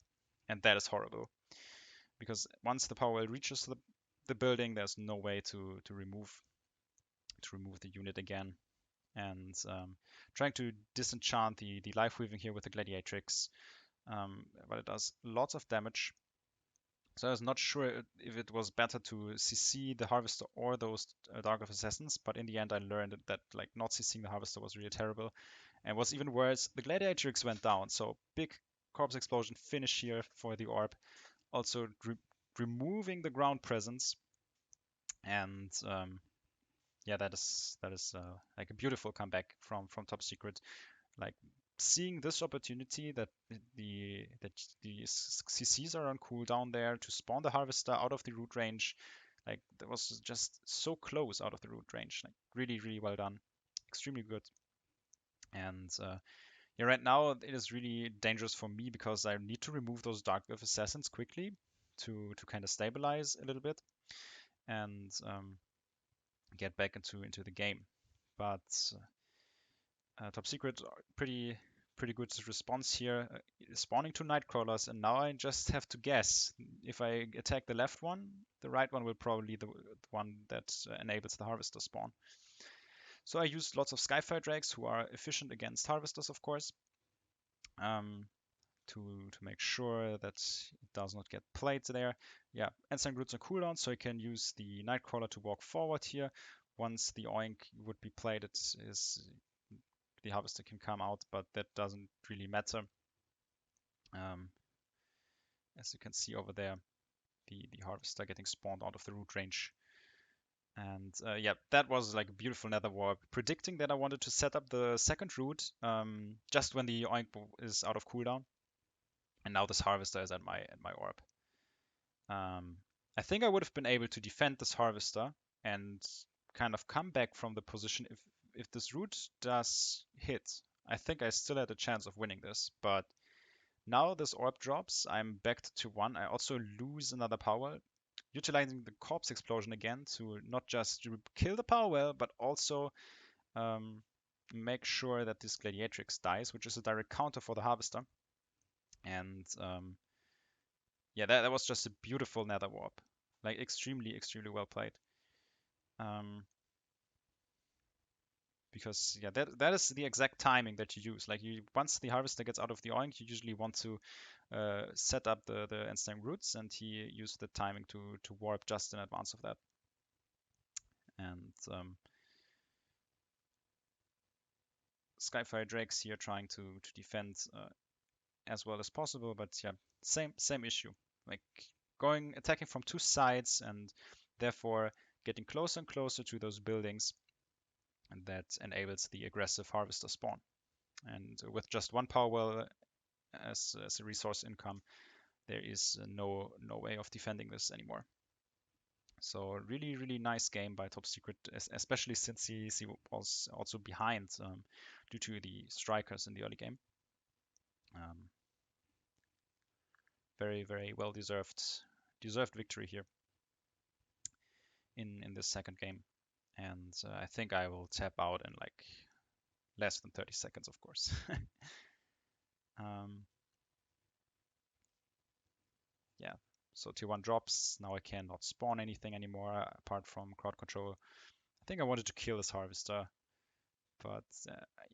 and that is horrible. Because once the power reaches the building, there's no way to remove the unit again. And trying to disenchant the life weaving here with the gladiatrix, but it does lots of damage. So I was not sure if it was better to CC the harvester or those Dark of Assassins, but in the end I learned that like not CCing the harvester was really terrible. And what's even worse, the gladiatrix went down, so big corpse explosion finish here for the orb. Also removing the ground presence, and yeah, that is like a beautiful comeback from Top Secret. Like seeing this opportunity that the CCs are on cooldown there to spawn the harvester out of the root range, like that was just so close out of the root range. Like really well done, extremely good. And yeah, right now it is really dangerous for me because I need to remove those Dark Earth Assassins quickly to kind of stabilize a little bit and get back into the game. But Top Secret, pretty good response here, spawning two Nightcrawlers, and now I just have to guess. If I attack the left one, the right one will probably the one that enables the Harvester spawn. So I used lots of Skyfire Drakes, who are efficient against Harvesters, of course, to make sure that it does not get played there. Yeah, Ensign Roots on cooldown, so I can use the Nightcrawler to walk forward here. Once the Oink would be played, it is the harvester can come out, but that doesn't really matter. As you can see over there, the harvester getting spawned out of the root range. And yeah, that was like a beautiful nether warp, predicting that I wanted to set up the second root just when the oink is out of cooldown. And now this harvester is at my orb. I think I would have been able to defend this harvester and kind of come back from the position if this root does hit. I think I still had a chance of winning this, but now this orb drops, I'm back to 1. I also lose another power, utilizing the corpse explosion again to not just kill the power well, but also make sure that this gladiatrix dies, which is a direct counter for the harvester. And yeah, that was just a beautiful nether warp, like extremely well played. Because yeah, that is the exact timing that you use. Like once the harvester gets out of the oink, you usually want to set up the ensnaring roots, and he used the timing to warp just in advance of that. And Skyfire Drakes here trying to defend as well as possible, but yeah, same issue. Like attacking from two sides, and therefore getting closer and closer to those buildings, and that enables the aggressive harvester spawn. And with just one power well as a resource income, there is no way of defending this anymore. So really nice game by Top Secret, especially since he was also behind due to the strikers in the early game. Very well deserved victory here in this second game. And I think I will tap out in like less than 30 seconds, of course. Yeah, so tier 1 drops. Now I cannot spawn anything anymore apart from crowd control. I think I wanted to kill this harvester, but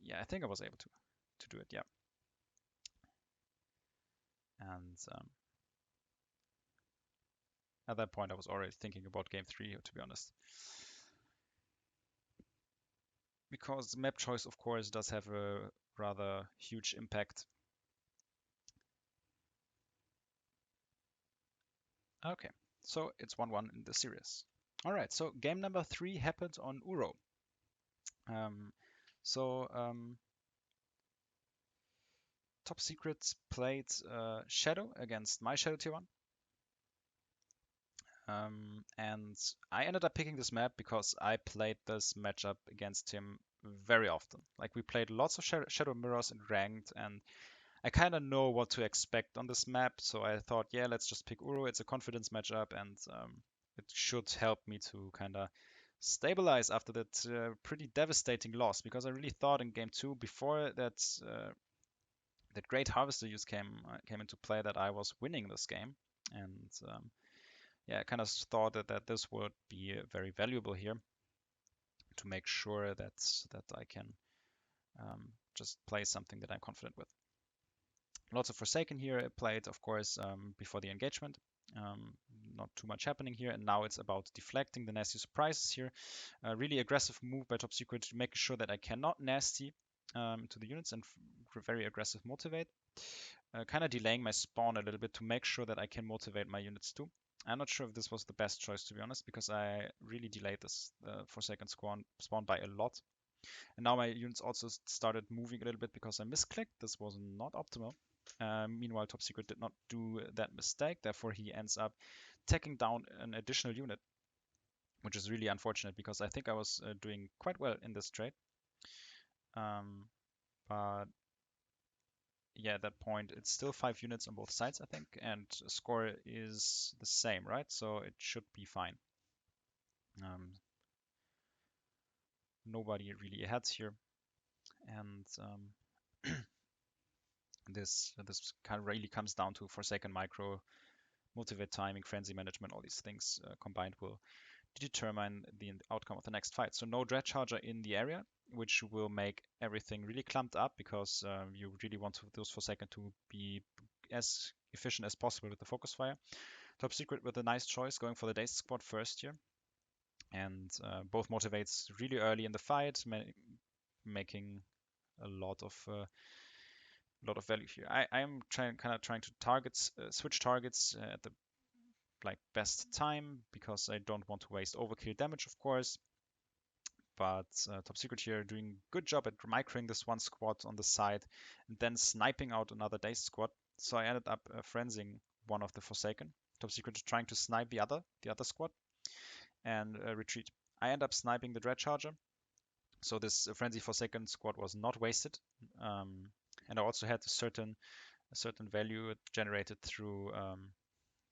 yeah, I think I was able to do it, yeah. And at that point, I was already thinking about game 3, to be honest. Because map choice, of course, does have a rather huge impact. Okay, so it's 1-1 in the series. All right, so game number 3 happened on Uro. Top Secret played Shadow against my Shadow tier 1. And I ended up picking this map because I played this matchup against him very often. Like we played lots of Shadow Mirrors in ranked, and I kind of know what to expect on this map. So I thought, yeah, let's just pick Uro. It's a confidence matchup, and it should help me to kind of stabilize after that pretty devastating loss. Because I really thought in game 2, before that great harvester use came into play, that I was winning this game. And yeah, I kind of thought that this would be very valuable here to make sure that I can just play something that I'm confident with. Lots of Forsaken here played, of course, before the engagement. Not too much happening here, and now it's about deflecting the nasty surprises here. Really aggressive move by Top Secret to make sure that I cannot nasty to the units, and very aggressive motivate. Kind of delaying my spawn a little bit to make sure that I can motivate my units too. I'm not sure if this was the best choice, to be honest, because I really delayed this Forsaken spawn by a lot. And now my units also started moving a little bit because I misclicked. This was not optimal. Meanwhile, Top Secret did not do that mistake. Therefore, he ends up taking down an additional unit, which is really unfortunate because I think I was doing quite well in this trade. But yeah, at that point, it's still 5 units on both sides, I think, and score is the same, right? So it should be fine. Nobody really ahead here, and this kind of really comes down to Forsaken Micro, Motivate Timing, Frenzy Management. All these things combined will determine the outcome of the next fight. So no Dread Charger in the area, which will make everything really clumped up because you really want those Forsaken to be as efficient as possible with the focus fire. Top Secret with a nice choice, going for the Dazed Squad first here, and both motivates really early in the fight, making a lot of value here. I am trying to switch targets at the best time because I don't want to waste overkill damage, of course. But Top Secret here doing good job at microing this one squad on the side and then sniping out another Dazed squad. So I ended up frenzying one of the Forsaken. Top Secret trying to snipe the other squad and retreat. I end up sniping the Dread Charger. So this Frenzy Forsaken squad was not wasted. And I also had a certain value generated through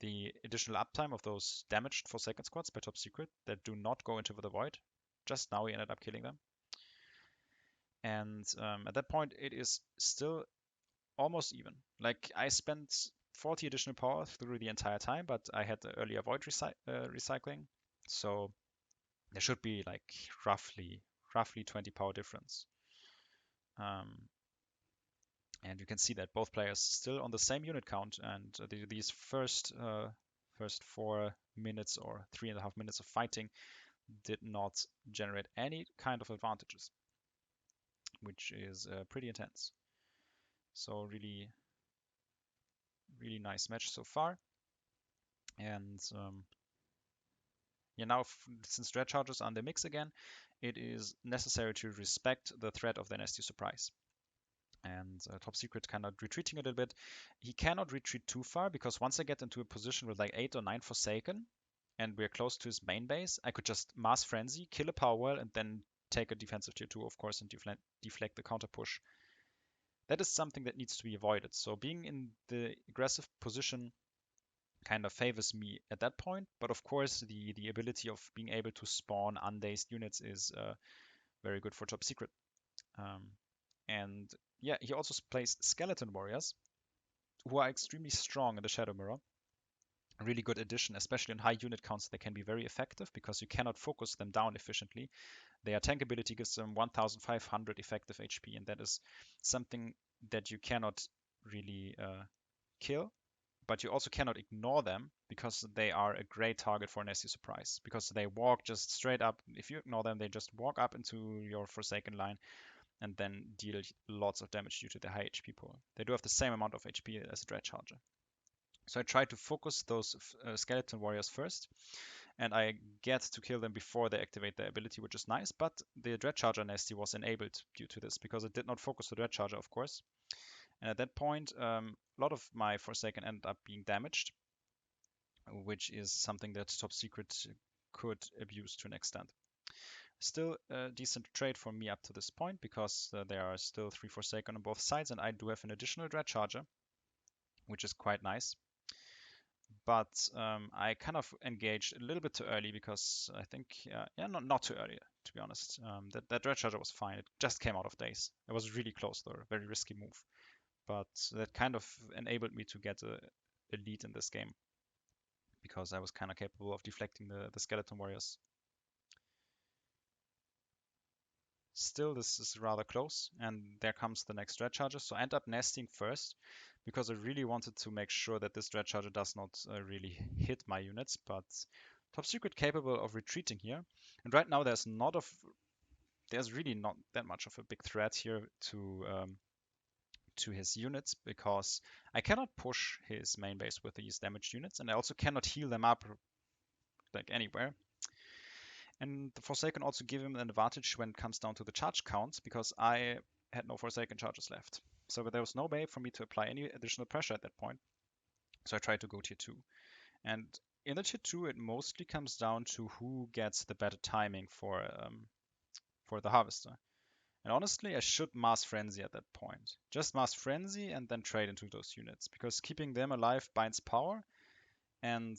the additional uptime of those damaged Forsaken squads by Top Secret that do not go into the void. Just now we ended up killing them. And at that point, it is still almost even. Like I spent 40 additional power through the entire time, but I had the earlier void recycling. So there should be like roughly 20 power difference. And you can see that both players still on the same unit count, and these first 4 minutes or 3.5 minutes of fighting did not generate any kind of advantages, which is pretty intense. So really nice match so far. And yeah, now since Dread Chargers are in the mix again, it is necessary to respect the threat of the nasty surprise. And Top Secret kind of retreating a little bit. He cannot retreat too far because once I get into a position with like 8 or 9 Forsaken and we're close to his main base, I could just Mass Frenzy, kill a Power Well, and then take a defensive tier 2, of course, and deflect the counter push. That is something that needs to be avoided. So being in the aggressive position kind of favors me at that point, but of course the ability of being able to spawn undazed units is very good for Top Secret. And yeah, he also plays Skeleton Warriors, who are extremely strong in the Shadow Mirror. A really good addition, especially in high unit counts. They can be very effective because you cannot focus them down efficiently. Their tank ability gives them 1500 effective HP, and that is something that you cannot really kill, but you also cannot ignore them because they are a great target for a nasty surprise, because they walk just straight up. If you ignore them, they just walk up into your Forsaken line and then deal lots of damage due to the high HP pool. They do have the same amount of HP as a Dread Charger. So I try to focus those Skeleton Warriors first, and I get to kill them before they activate their ability, which is nice, but the Dread Charger nasty was enabled due to this, because it did not focus the Dread Charger, of course. And at that point, a lot of my Forsaken ended up being damaged. which is something that Top Secret could abuse to an extent. Still a decent trade for me up to this point, because there are still 3 Forsaken on both sides, and I do have an additional Dread Charger, which is quite nice. But I kind of engaged a little bit too early, because I think, yeah, not too early, to be honest. That Dread Charger was fine. It just came out of days. It was really close, though, a very risky move. But that kind of enabled me to get a lead in this game, because I was kind of capable of deflecting the Skeleton Warriors. Still, this is rather close, and there comes the next Dread Charger. So I end up nesting first, because I really wanted to make sure that this Dread Charger does not really hit my units, but Top Secret capable of retreating here. And right now there's really not that much of a big threat here to his units, because I cannot push his main base with these damaged units, and I also cannot heal them up like anywhere. And the Forsaken also give him an advantage when it comes down to the charge count, because I had no Forsaken charges left. So there was no way for me to apply any additional pressure at that point. So I tried to go tier 2. And in the tier 2, it mostly comes down to who gets the better timing for the Harvester. And honestly, I should Mass Frenzy at that point. Just Mass Frenzy and then trade into those units, because keeping them alive binds power. And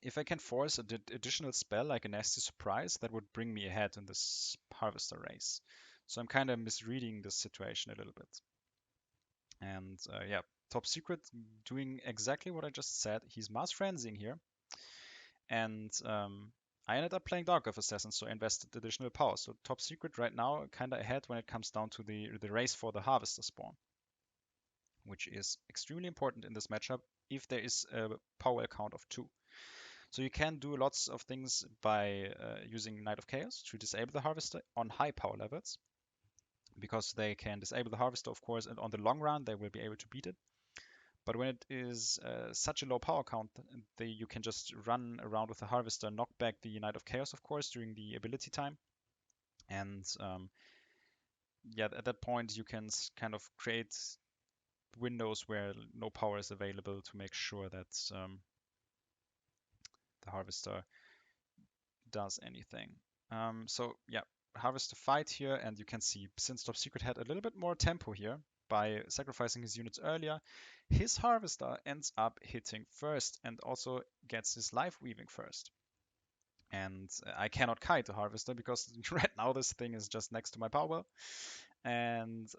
if I can force an additional spell like a Nasty Surprise, that would bring me ahead in this Harvester race. So I'm kind of misreading this situation a little bit. And yeah, Top Secret doing exactly what I just said. He's Mass Frenzying here. And I ended up playing Dark Earth Assassin, so I invested additional power. So Top Secret right now kind of ahead when it comes down to the race for the Harvester spawn, which is extremely important in this matchup if there is a power count of 2. So you can do lots of things by using Knight of Chaos to disable the Harvester on high power levels, because they can disable the Harvester, of course, and on the long run they will be able to beat it. But when it is such a low power count, you can just run around with the Harvester, knock back the Knight of Chaos, of course, during the ability time. And yeah, at that point you can kind of create windows where no power is available to make sure that the Harvester does anything. So yeah, Harvester fight here, and you can see, since Top Secret had a little bit more tempo here by sacrificing his units earlier, his Harvester ends up hitting first and also gets his life weaving first. And I cannot kite the Harvester, because right now this thing is just next to my power well. And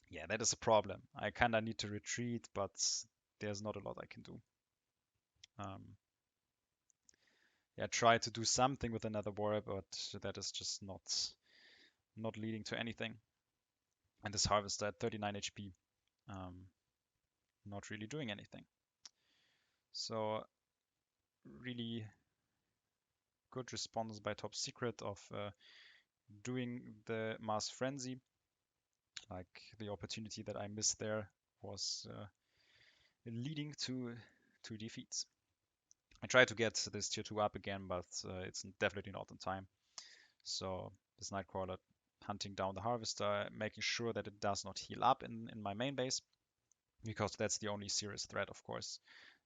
yeah, that is a problem. I kind of need to retreat, but there's not a lot I can do. Yeah, try to do something with another warrior, but that is just not leading to anything. And this Harvester at 39 HP, not really doing anything. So really good response by Top Secret of doing the Mass Frenzy. Like, the opportunity that I missed there was leading to defeats. I tried to get this tier 2 up again, but it's definitely not in time. So this Nightcrawler hunting down the Harvester, making sure that it does not heal up in my main base, because that's the only serious threat, of course.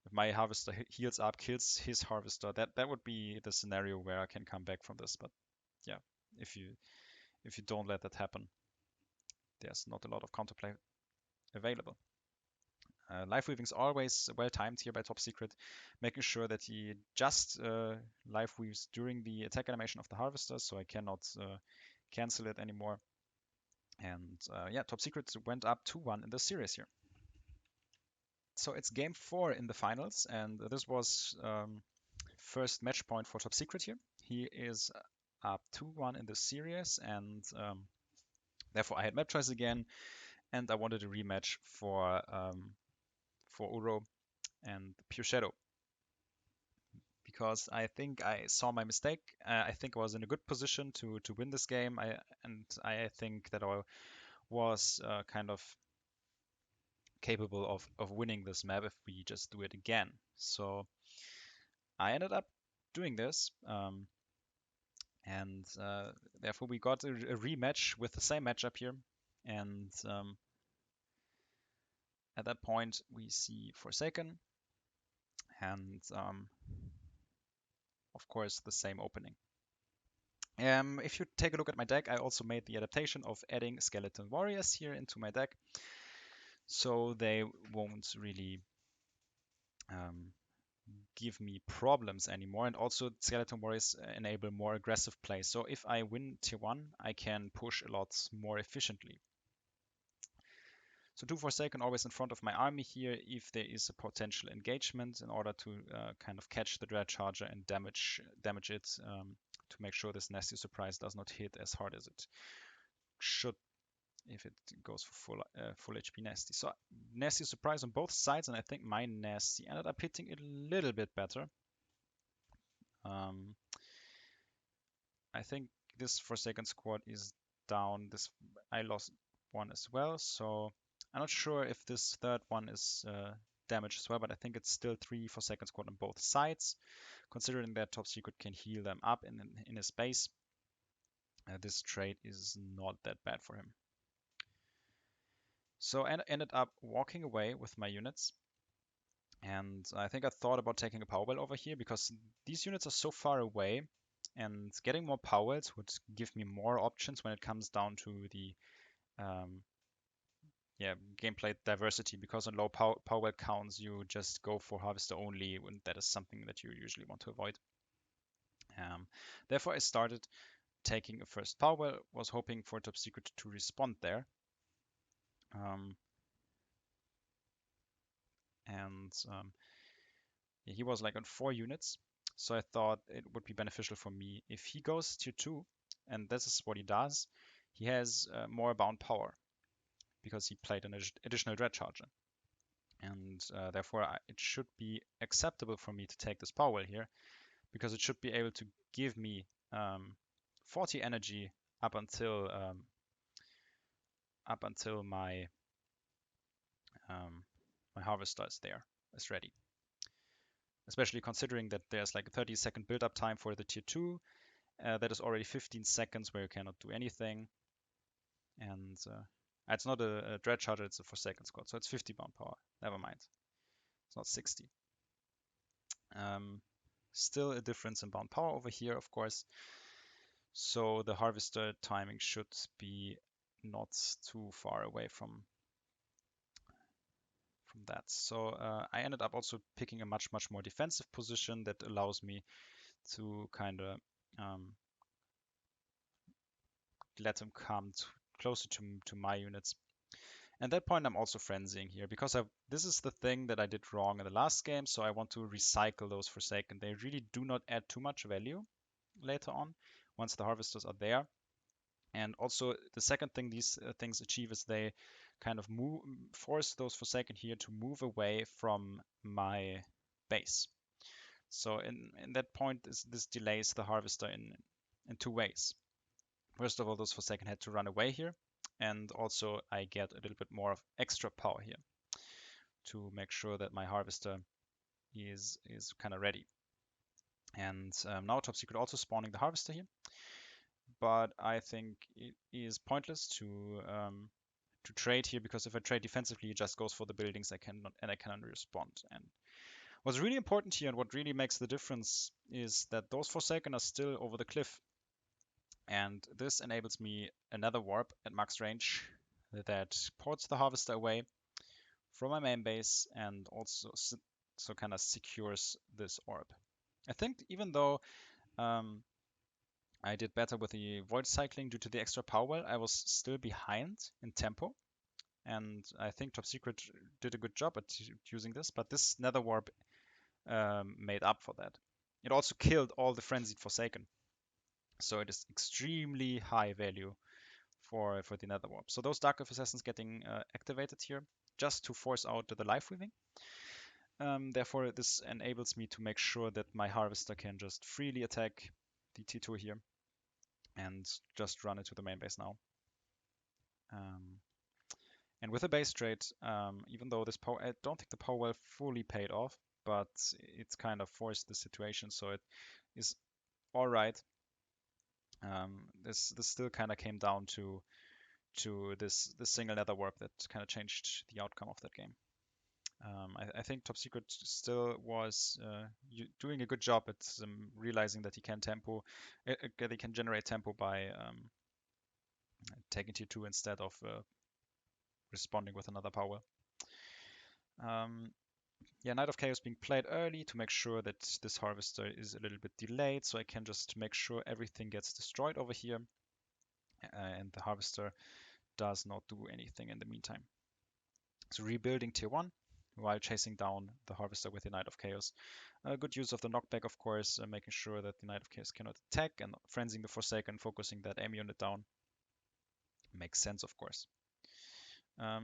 If my Harvester heals up, kills his Harvester, that would be the scenario where I can come back from this. But yeah, if you don't let that happen, there's not a lot of counterplay available. Life weaving is always well timed here by Top Secret, making sure that he just life weaves during the attack animation of the Harvester, so I cannot cancel it anymore. And yeah, Top Secret went up 2-1 in the series here. So it's game 4 in the finals, and this was first match point for Top Secret here. He is up 2-1 in the series, and therefore I had map choice again, and I wanted a rematch for Uro and Pure Shadow, because I think I saw my mistake. I think I was in a good position to win this game, and I think that I was kind of capable of winning this map if we just do it again. So I ended up doing this, and therefore we got a rematch with the same matchup here. And at that point we see Forsaken, and of course the same opening. If you take a look at my deck, I also made the adaptation of adding skeleton warriors here into my deck, so they won't really give me problems anymore. And also skeleton warriors enable more aggressive play. So if I win tier 1, I can push a lot more efficiently. So 2 Forsaken always in front of my army here if there is a potential engagement in order to kind of catch the Dread Charger and damage it to make sure this Nasty Surprise does not hit as hard as it should if it goes for full HP Nasty. So Nasty Surprise on both sides, and I think my Nasty ended up hitting it a little bit better. I think this Forsaken squad is down. I lost one as well, so I'm not sure if this third one is damaged as well, but I think it's still 3 Forsaken squad on both sides. Considering that Top Secret can heal them up in his base, this trade is not that bad for him. So I ended up walking away with my units. And I think I thought about taking a power well over here because these units are so far away, and getting more power wells would give me more options when it comes down to the gameplay diversity, because on low power well counts you just go for harvester only when that is something that you usually want to avoid. Therefore I started taking a first power well, was hoping for Top Secret to respond there. He was like on 4 units, so I thought it would be beneficial for me if he goes tier 2, and this is what he does. He has more bound power because he played an additional Dread Charger, and therefore it should be acceptable for me to take this power well here, because it should be able to give me 40 energy up until my my harvester is ready. Especially considering that there's like a 30-second build-up time for the tier 2. That is already 15 seconds where you cannot do anything. And it's not a Dread Charger, it's a Forsaken squad. So it's 50 bound power. Never mind. It's not 60. Still a difference in bound power over here, of course. So the harvester timing should be not too far away from that. So I ended up also picking a much more defensive position that allows me to kind of let him come closer to my units. At that point, I'm also frenzying here because this is the thing that I did wrong in the last game, so I want to recycle those Forsaken. They really do not add too much value later on once the harvesters are there. And also, the second thing these things achieve is they kind of force those Forsaken here to move away from my base. So in that point, this delays the harvester in 2 ways. First of all, those Forsaken had to run away here, and also I get a little bit more of extra power here to make sure that my harvester is kind of ready. And now Top Secret also spawning the harvester here, but I think it is pointless to trade here, because if I trade defensively, it just goes for the buildings. I cannot respond. And what's really important here and what really makes the difference is that those Forsaken are still over the cliff. And this enables me another warp at max range that ports the harvester away from my main base and also so kind of secures this orb. I think even though I did better with the void cycling due to the extra power well, I was still behind in tempo. And I think Top Secret did a good job at using this, but this nether warp made up for that. It also killed all the frenzied Forsaken. So it is extremely high value for the nether warp. So those Dark Elf Assassins getting activated here just to force out the life weaving. Therefore, this enables me to make sure that my harvester can just freely attack the T2 here and just run into the main base now. And with a base trade, even though this power, I don't think the power well fully paid off, but it's kind of forced the situation, so it is all right. This still kind of came down to this single nether warp that kind of changed the outcome of that game. I think Top Secret still was doing a good job at realizing that he can tempo, that he can generate tempo by taking tier 2 instead of responding with another power. Yeah, Knight of Chaos being played early to make sure that this Harvester is a little bit delayed, so I can just make sure everything gets destroyed over here, and the Harvester does not do anything in the meantime. So rebuilding tier 1 while chasing down the Harvester with the Knight of Chaos. Good use of the knockback, of course, making sure that the Knight of Chaos cannot attack, and frenzying the Forsaken, focusing that aim unit down. Makes sense, of course.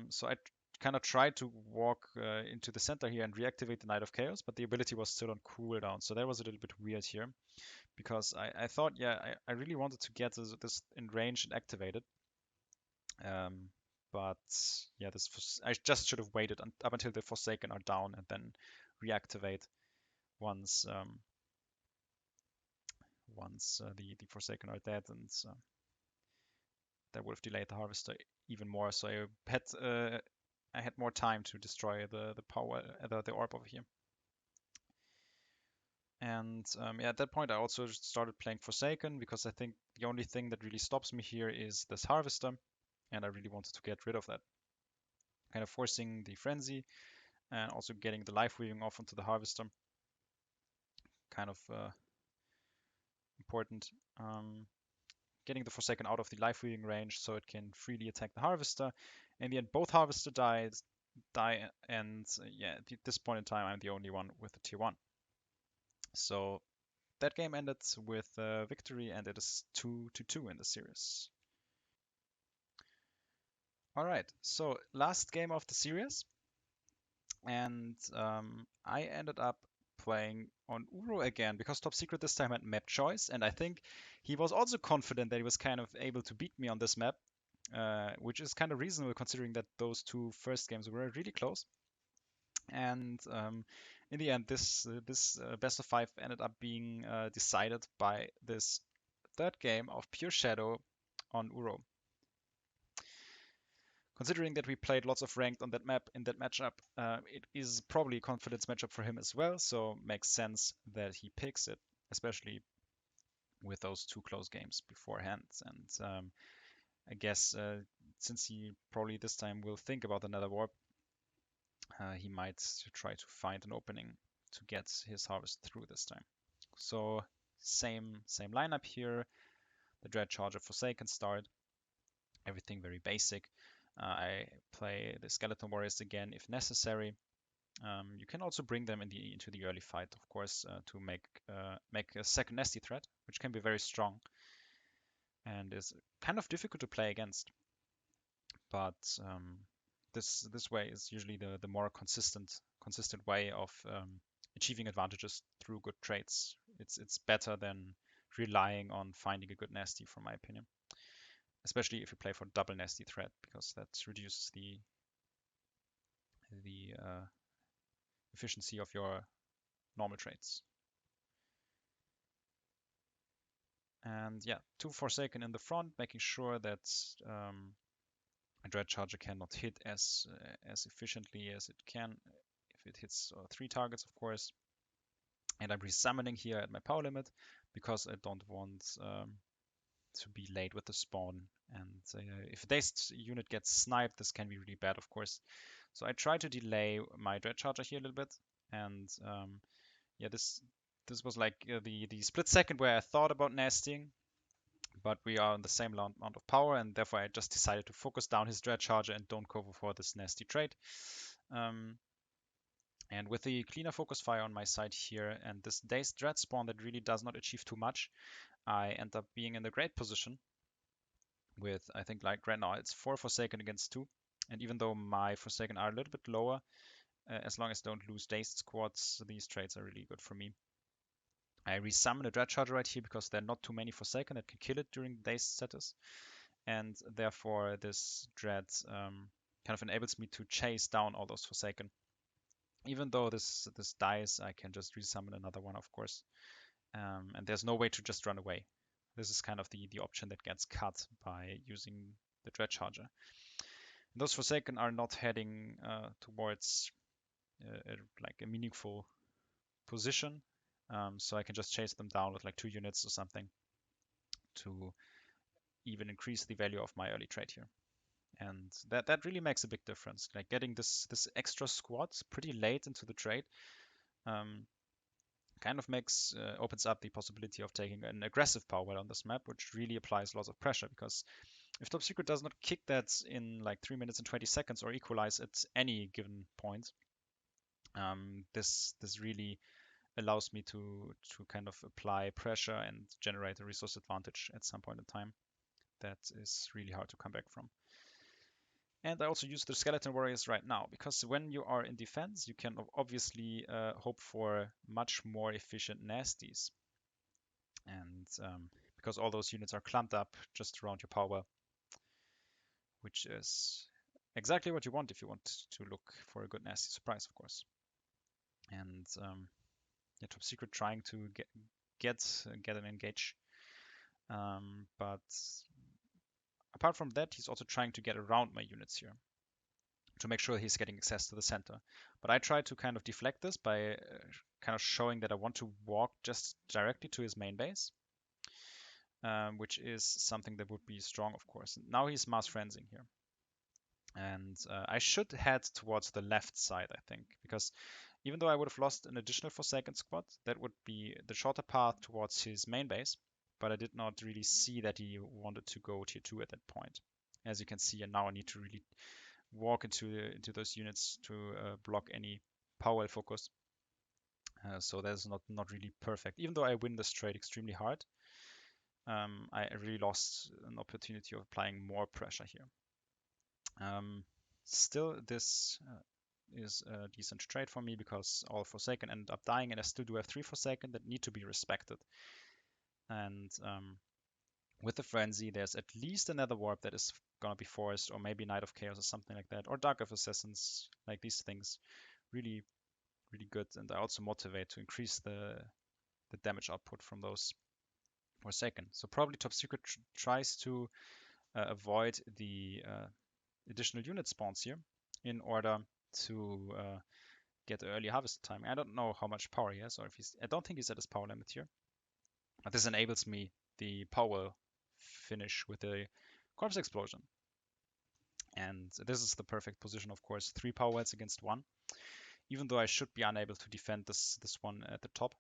So I kind of tried to walk into the center here and reactivate the Knight of Chaos, but the ability was still on cooldown, so that was a little bit weird here, because I thought, yeah, I really wanted to get this in range and activate it. But yeah, I just should have waited up until the Forsaken are down and then reactivate once the Forsaken are dead, and that would have delayed the Harvester even more. So I had more time to destroy the power, the orb over here. And yeah, at that point I also started playing Forsaken because I think the only thing that really stops me here is this Harvester, and I really wanted to get rid of that. Kind of forcing the Frenzy and also getting the Life Weaving off onto the Harvester. Kind of important. Getting the Forsaken out of the Life Weaving range so it can freely attack the Harvester. In the end, both Harvester die, and yeah, at this point in time, I'm the only one with the tier 1. So that game ended with victory, and it is 2-2 in the series. All right, so last game of the series, and I ended up playing on Uro again because Top Secret this time had map choice, and I think he was also confident that he was kind of able to beat me on this map, which is kind of reasonable considering that those two first games were really close. And in the end, this best of 5 ended up being decided by this third game of Pure Shadow on Uro. Considering that we played lots of ranked on that map in that matchup, it is probably a confidence matchup for him as well, so makes sense that he picks it, especially with those two close games beforehand. And I guess since he probably this time will think about another warp, he might try to find an opening to get his harvest through this time. So same lineup here. The Dread Charger Forsaken start. Everything very basic. I play the Skeleton Warriors again if necessary. You can also bring them into the early fight, of course, to make a second nasty threat, which can be very strong and is kind of difficult to play against. But this way is usually the more consistent way of achieving advantages through good trades. It's better than relying on finding a good nasty, from my opinion. Especially if you play for double nasty threat, because that reduces the efficiency of your normal trades. And yeah, 2 Forsaken in the front, making sure that a Dread Charger cannot hit as efficiently as it can if it hits 3 targets, of course. And I'm resummoning here at my power limit because I don't want to be late with the spawn. And if this unit gets sniped, this can be really bad, of course. So I try to delay my Dread Charger here a little bit. And yeah, this was like the split second where I thought about nesting, but we are on the same amount of power, and therefore I just decided to focus down his Dread Charger and don't go for this nasty trade. And with the cleaner focus fire on my side here and this Dazed Dread spawn that really does not achieve too much, I end up being in a great position with, I think, like right now, it's 4 Forsaken against 2. And even though my Forsaken are a little bit lower, as long as I don't lose Dazed squads, these trades are really good for me. I resummon a Dread Charger right here because there are not too many Forsaken that can kill it during the Dazed status. And therefore this Dread kind of enables me to chase down all those Forsaken. Even though this dies, I can just resummon another one, of course. And there's no way to just run away. This is kind of the option that gets cut by using the Dread Charger. And those Forsaken are not heading towards like a meaningful position, so I can just chase them down with like 2 units or something to even increase the value of my early trade here. And that really makes a big difference. Like getting this extra squad pretty late into the trade kind of opens up the possibility of taking an aggressive power whale on this map, which really applies lots of pressure, because if Top Secret does not kick that in like 3 minutes and 20 seconds or equalize at any given point, this really allows me to kind of apply pressure and generate a resource advantage at some point in time that is really hard to come back from. And I also use the Skeleton Warriors right now, because when you are in defense, you can obviously hope for much more efficient nasties. And because all those units are clumped up just around your power, which is exactly what you want if you want to look for a good nasty surprise, of course. And yeah, Top Secret trying to get an engage. But apart from that, he's also trying to get around my units here to make sure he's getting access to the center. But I try to kind of deflect this by kind of showing that I want to walk just directly to his main base, which is something that would be strong, of course. Now he's mass frenzying here. And I should head towards the left side, I think, because even though I would have lost an additional Forsaken squad, that would be the shorter path towards his main base. But I did not really see that he wanted to go tier 2 at that point. As you can see, and now I need to really walk into those units to block any power focus. So that's not really perfect. Even though I win this trade extremely hard, I really lost an opportunity of applying more pressure here. Still, this is a decent trade for me, because all Forsaken ended up dying, and I still do have 3 Forsaken that need to be respected. And with the Frenzy, there's at least another Warp that is gonna be forced, or maybe Knight of Chaos or something like that, or Dark of Assassins. Like, these things really good, and I also motivate to increase the damage output from those Forsaken. So probably Top Secret tries to avoid the additional unit spawns here in order to get early harvest time. I don't know how much power he has, or if he's. I don't think he's at his power limit here. But this enables me the power finish with a corpse explosion. And this is the perfect position, of course. 3 power whales against 1. Even though I should be unable to defend this one at the top.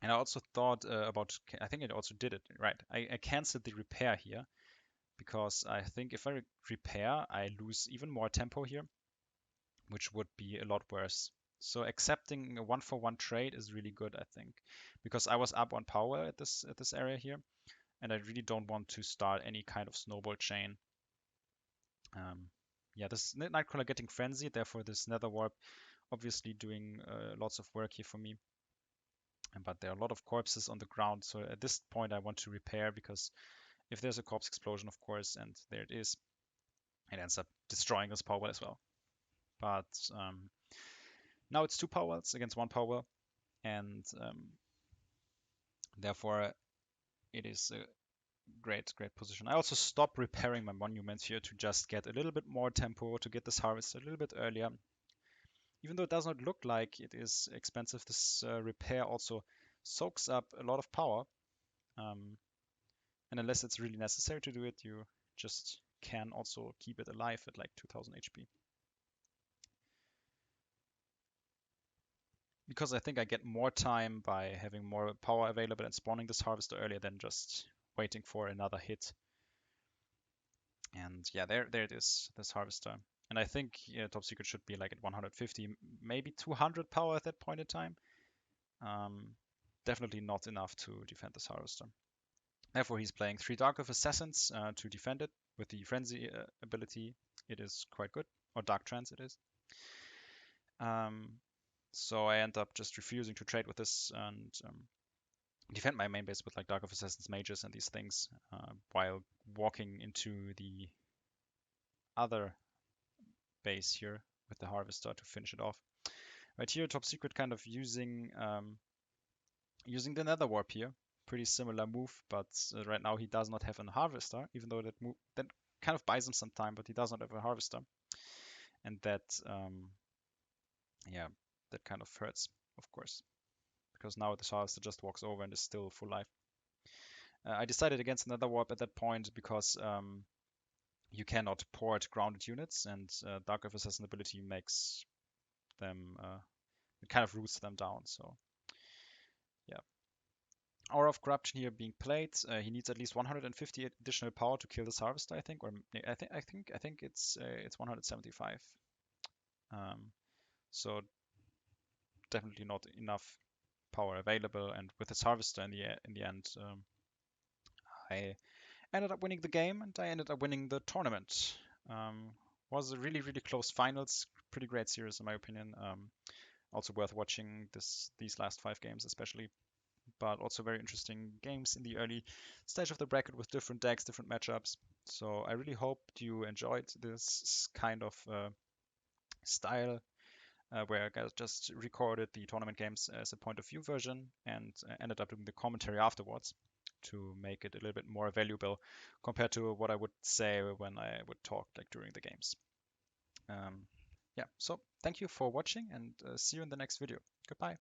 And I also thought about. I think I also did it right. I canceled the repair here, because I think if I repair, I lose even more tempo here, which would be a lot worse. So accepting a 1-for-1 trade is really good, I think, because I was up on power at this area here, and I really don't want to start any kind of snowball chain. Yeah, this Nightcrawler getting frenzied, therefore this Nether Warp obviously doing lots of work here for me. But there are a lot of corpses on the ground, so at this point I want to repair, because if there's a corpse explosion, of course, and there it is, it ends up destroying this power as well. But now it's 2 powers against 1 power, and therefore it is a great position. I also stop repairing my monuments here to just get a little bit more tempo, to get this harvest a little bit earlier. Even though it does not look like it is expensive, this repair also soaks up a lot of power. And unless it's really necessary to do it, you just can also keep it alive at like 2000 HP. Because I think I get more time by having more power available and spawning this harvester earlier than just waiting for another hit. And yeah, there it is, this harvester. And I think Top Secret should be like at 150, maybe 200 power at that point in time. Definitely not enough to defend this harvester. Therefore, he's playing 3 Dark of Assassins to defend it. With the Frenzy ability, it is quite good. Or Dark Trance it is. So I end up just refusing to trade with this and defend my main base with like Dark of Assassins mages and these things, while walking into the other base here with the harvester to finish it off. Right here, Top Secret kind of using the Nether Warp here. Pretty similar move, but right now he does not have a harvester, even though that kind of buys him some time, but he does not have a harvester. And that yeah, that kind of hurts, of course, because now the harvester just walks over and is still full life. I decided against another warp at that point because you cannot port grounded units, and Dark Earth Assassin ability makes them, it kind of roots them down. So yeah, Aura of Corruption here being played. He needs at least 150 additional power to kill this harvester, I think, or I think it's 175. So definitely not enough power available, and with his harvester in the end, I ended up winning the game, and I ended up winning the tournament. Was a really close finals, pretty great series in my opinion. Also worth watching these last 5 games especially, but also very interesting games in the early stage of the bracket with different decks, different matchups. So I really hope you enjoyed this kind of style where I just recorded the tournament games as a point of view version and ended up doing the commentary afterwards to make it a little bit more valuable compared to what I would say when I would talk like during the games. Yeah, so thank you for watching and see you in the next video. Goodbye.